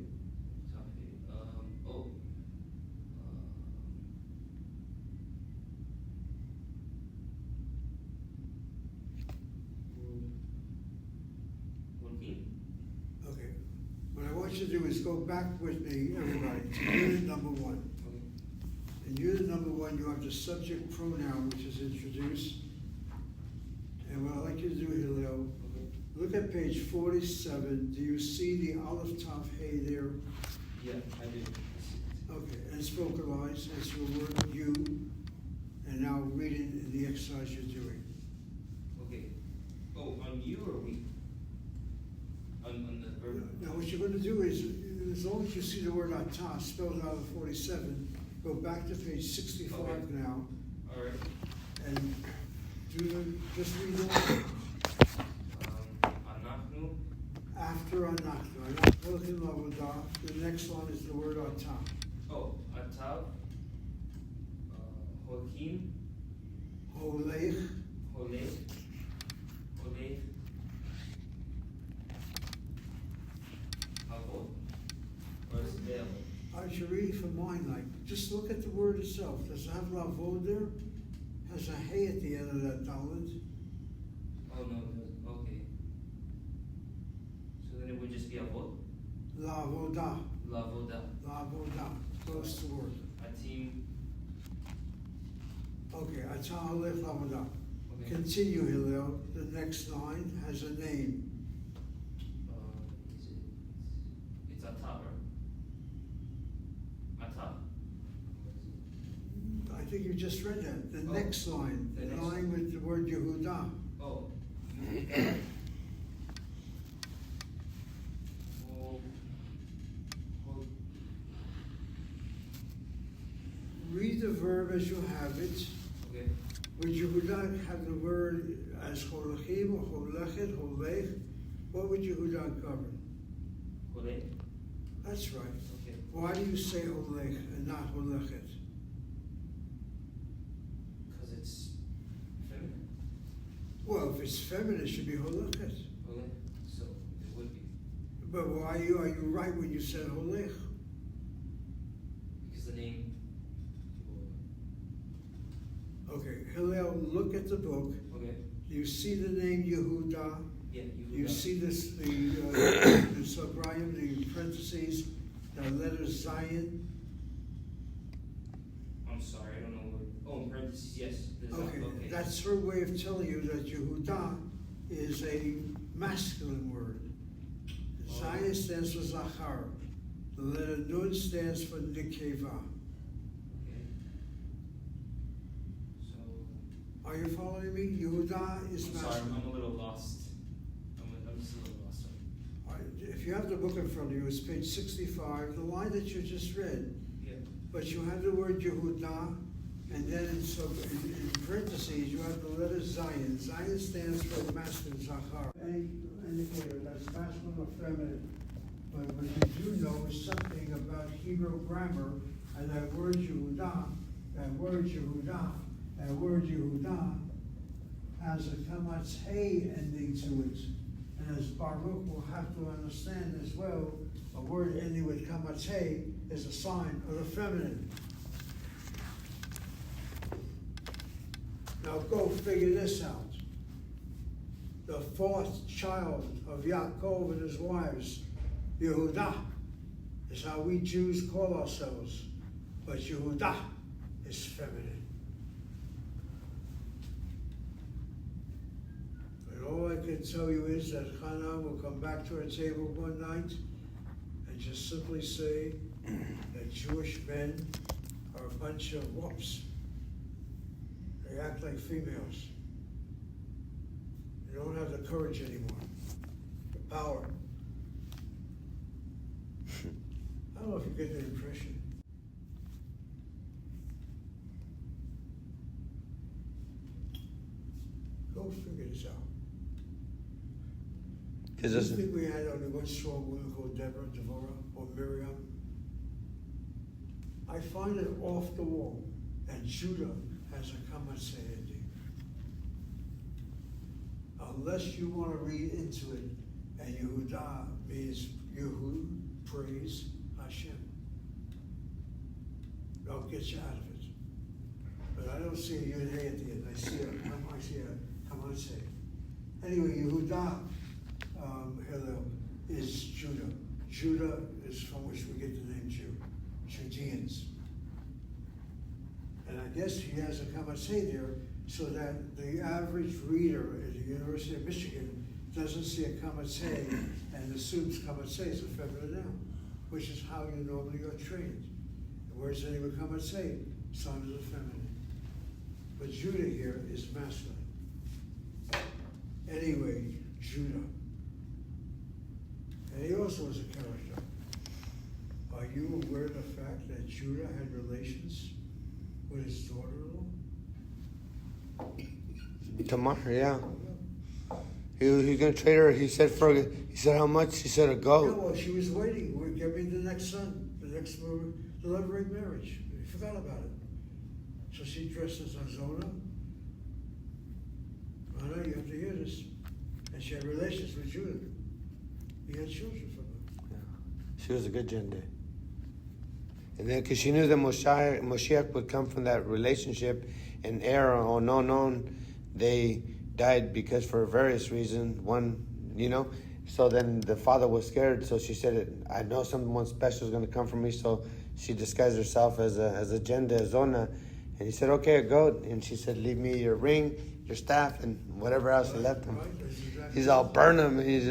A: Okay, what I want you to do is go back with me, everybody, to unit number 1. In unit number 1 you have the subject pronoun which is introduced. And what I'd like you to do, Hillel, look at page 47. Do you see the Aleph Tav Hey there?
E: Yeah, I do.
A: Okay, and it's vocalized, it's your word you, and now read it in the exercise you're doing.
E: Okay. Oh, on you or we? On the verb?
A: Now what you're going to do is, as long as you see the word atah spelled out of 47, go back to page 65
E: Okay.
A: now,
E: All right.
A: and just read it.
E: Anachnu.
A: After Anachnu, Anachnu Lavodah, the next one is the word atah.
E: Oh, Atav. Holkim.
A: Holech,
E: Holech. Avot. Or is it there?
A: I should read it from mine, like, just look at the word itself. Does it have lavod there? Has a hey at the end of that dalet.
E: Oh no, it doesn't. Okay. So then it would just be Avot.
A: Lavodah,
E: Lavoda.
A: lavodah, close to word.
E: Atim.
A: Okay, atah holech lavodah.
E: Okay.
A: Continue, Hillel. The next line has a name.
E: Is it? It's Atav, right? Atav.
A: I think you just read that. The
E: Oh,
A: next line,
E: the
A: the
E: next-
A: line with the word Yehudah.
E: Oh.
A: Read the verb as you have it.
E: Okay.
A: Would Yehudah have the word as holechim or Holechet, Holech, what would Yehuda cover?
E: Hole?
A: That's right.
E: Okay.
A: Why do you say Holech and not Holechet?
E: Because it's feminine.
A: Well, if it's feminine, it should be Holechet.
E: Hole? So it would be.
A: But why are you right when you said Holech?
E: Because the name.
A: Okay, Hillel, look at the book.
E: Okay.
A: You see the name Yehuda.
E: Yeah,
A: You see this, the Sobrayim, the parentheses, the letter Zion.
E: I'm sorry, I don't know what. Oh, in parentheses, yes. There's that.
A: Okay, that's her way of telling you that Yehuda is a masculine word. Zion stands for Zachar. The letter Nun stands for Nikeva.
E: Okay. So.
A: Are you following me? Yehuda is
E: I'm sorry,
A: masculine.
E: I'm a little lost. I'm just a little lost.
A: All right, if you have the book in front of you, it's page 65, the line that you just read.
E: Yeah.
A: But you have the word Yehuda, and then in parentheses, you have the letter Zion. Zion stands for masculine, Zachar. Any indicator that's masculine or feminine. But what you do know is something about Hebrew grammar, and that word Yehuda has a kamatz hey ending to it. And as Baruch will have to understand as well, a word ending with kamatz hey is a sign of the feminine. Now go figure this out. The fourth child of Yaakov and his wives, Yehuda, is how we Jews call ourselves. But Yehuda is feminine. And all I can tell you is that Hannah will come back to her table one night and just simply say that Jewish men are a bunch of whoops. They act like females. They don't have the courage anymore, the power. I don't know if you get the impression. Go figure this out. Do you think we had only one strong woman called Deborah, or Miriam? I find it off the wall, and Judah has a kamatz ending. Unless you want to read into it, and Yehuda means Yehu, praise Hashem. That'll get you out of it. But I don't see a Yud Hey at the end. I see a kamatz. Anyway, Yehuda, Hillel, is Judah. Judah is from which we get the name Jew, Judeans. And I guess he has a kamatz there so that the average reader at the University of Michigan doesn't see a kamatz and assumes kamatz is a feminine noun, which is how you normally are trained. The words ending with kamatz, sons are feminine. But Judah here is masculine. Anyway, Judah. And he also was a character. Are you aware of the fact that Judah had relations with his daughter-in-law?
B: Tamar, yeah. He's gonna trade her. He said how much? He said a
A: Yeah,
B: goat.
A: well, she was waiting. We're giving the next son, the next delivering marriage. We forgot about it. So she dressed as Azona. I know you have to hear this. And she had relations with Judah. He had children from her.
B: Yeah. She was a good gender. And then, because she knew that Moshiach would come from that relationship, and Aaron or non, they died because for various reasons. One, so then the father was scared. So she said, "I know someone special is going to come from me." So she disguised herself as a gender, Zona, and he said, "Okay, a goat." And she said, "Leave me your ring, your staff, and whatever else." He left him. He's all burn him. He's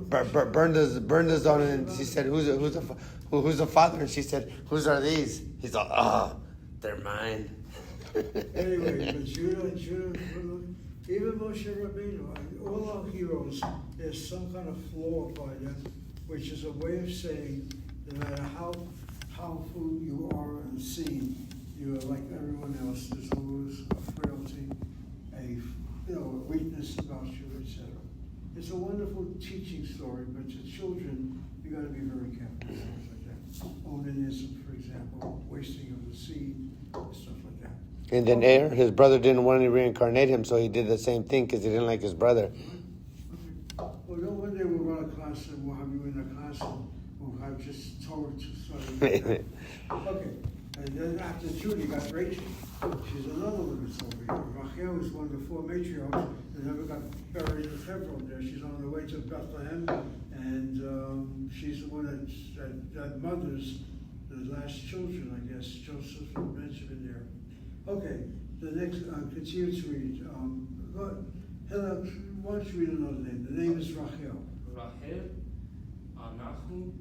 B: burned his Zona. And she said, "Who's the father?" And she said, "Whose are these?" He's all, they're mine.
A: Anyway, but Judah, even Moshe Rabbeinu, all our heroes, there's some kind of flaw by them, which is a way of saying no matter how powerful you are and seen, you are like everyone else. There's always a frailty, a weakness about you, etc. It's a wonderful teaching story, but to children, you gotta be very careful with things like that. Onanism, for example, wasting of the seed, stuff like that.
B: And then Er, his brother didn't want to reincarnate him, so he did the same thing because he didn't like his brother.
A: Okay. Well, no, one day we'll run a class and we'll have you in a class and we'll have just Torah to study. Okay, and then after Judy got Rachel. She's another one that's over here. Rachel is one of the four matriarchs that never got buried in Hebron there. She's on the way to Bethlehem, and she's the one that mothers the last children, I guess, Joseph and Benjamin there. Okay, the next, continue to read. Hela, why don't you read another name? The name is Rachel.
E: Rachel, Anahu,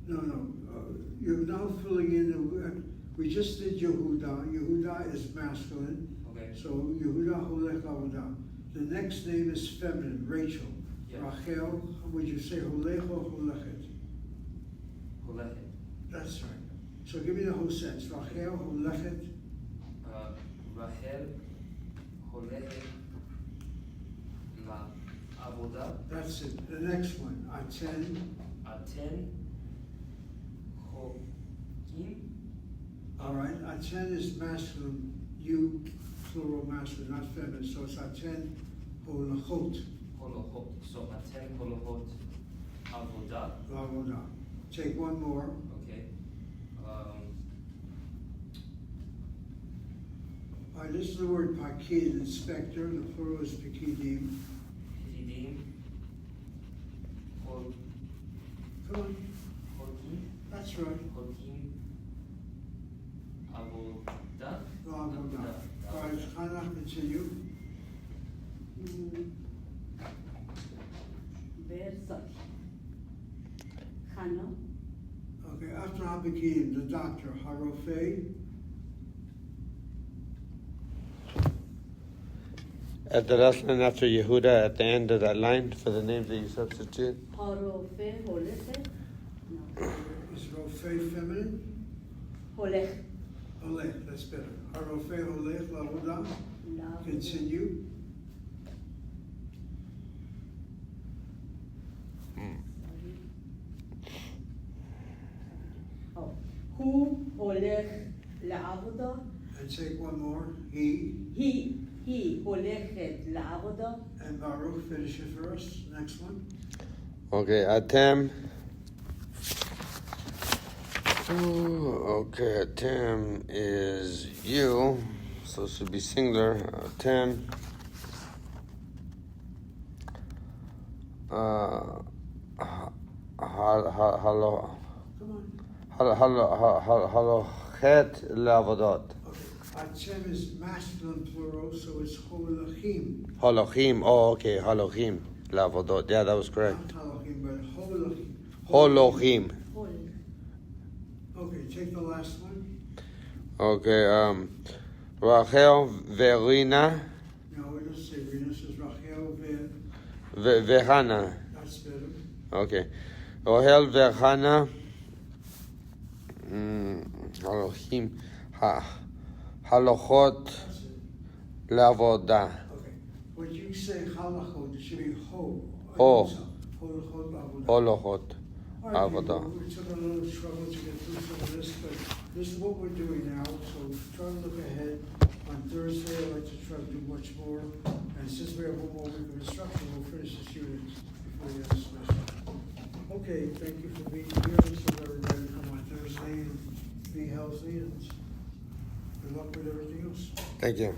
A: No, you're now filling in the, we just did Yehuda. Yehuda is masculine.
E: Okay.
A: So Yehuda Holech Avodah. The next name is feminine, Rachel.
E: Yeah.
A: Rachel, would you say Holech or Holechet?
E: Holechet.
A: That's right. So give me the whole sentence. Rachel, Holechet.
E: Rachel, Holechet, La Avodah,
A: That's it. The next one, Aten.
E: Aten, Chokim,
A: All right, Aten is masculine, you, plural masculine, not feminine. So it's Aten Holechot.
E: Holohot. So Aten, Holohot, Avodah.
A: Avodah. Take one more.
E: Okay.
A: All right, this is the word Pakid, inspector. The plural is Pekidim.
E: Hidim, Hol,
A: Come on,
E: Hokim,
A: that's right.
E: Hokim, Avodah.
A: Avodah. All right, Hannah, continue.
C: Versailles. Hannah.
A: Okay, after Habakim, the doctor, Harofei.
B: At the last line after Yehuda, at the end of that line, for the names that you substitute.
C: Harofe Holechet. No.
A: Is Rofei feminine?
C: Holech.
A: Olech, that's better. Harofei Olech Lavodah.
C: La.
A: Continue.
C: Oh. Hu Holech לעבודה.
A: And take one more. He.
C: היא הולכת לעבודה.
A: And Baruch, finish it for us. Next one.
B: Okay, Atem. Okay, Atem is you, so it should be singular. Atem. Hello.
A: Come on.
B: Halochet לעבודות.
A: Okay. Atem is masculine plural, so it's Holachim.
B: Holochim. Oh, okay. Holochim לעבודות. Yeah, that was correct.
A: Not Halachim, but Holachim.
B: Holochim.
C: הול.
A: Okay, take the last one.
B: Okay. Rachel Verina
A: No, it doesn't say Venus, it's Rachel
B: Vehana.
A: That's better.
B: Okay. Rahel Vehana. Holochim. Halochot
A: That's it.
B: לעבודה.
A: Okay. When you say halachot, it should be ho.
B: Ho.
A: Holachot avodah.
B: Holochot
A: All right,
B: לעבודה.
A: people, we took a little trouble to get through some of this, but this is what we're doing now. So try to look ahead. On Thursday, I'd like to try to do much more. And since we have one more week of instruction, we'll finish this unit before the end of the semester. Okay, thank you for being here. So everybody come on Thursday and be healthy and good luck with everything else.
B: Thank you.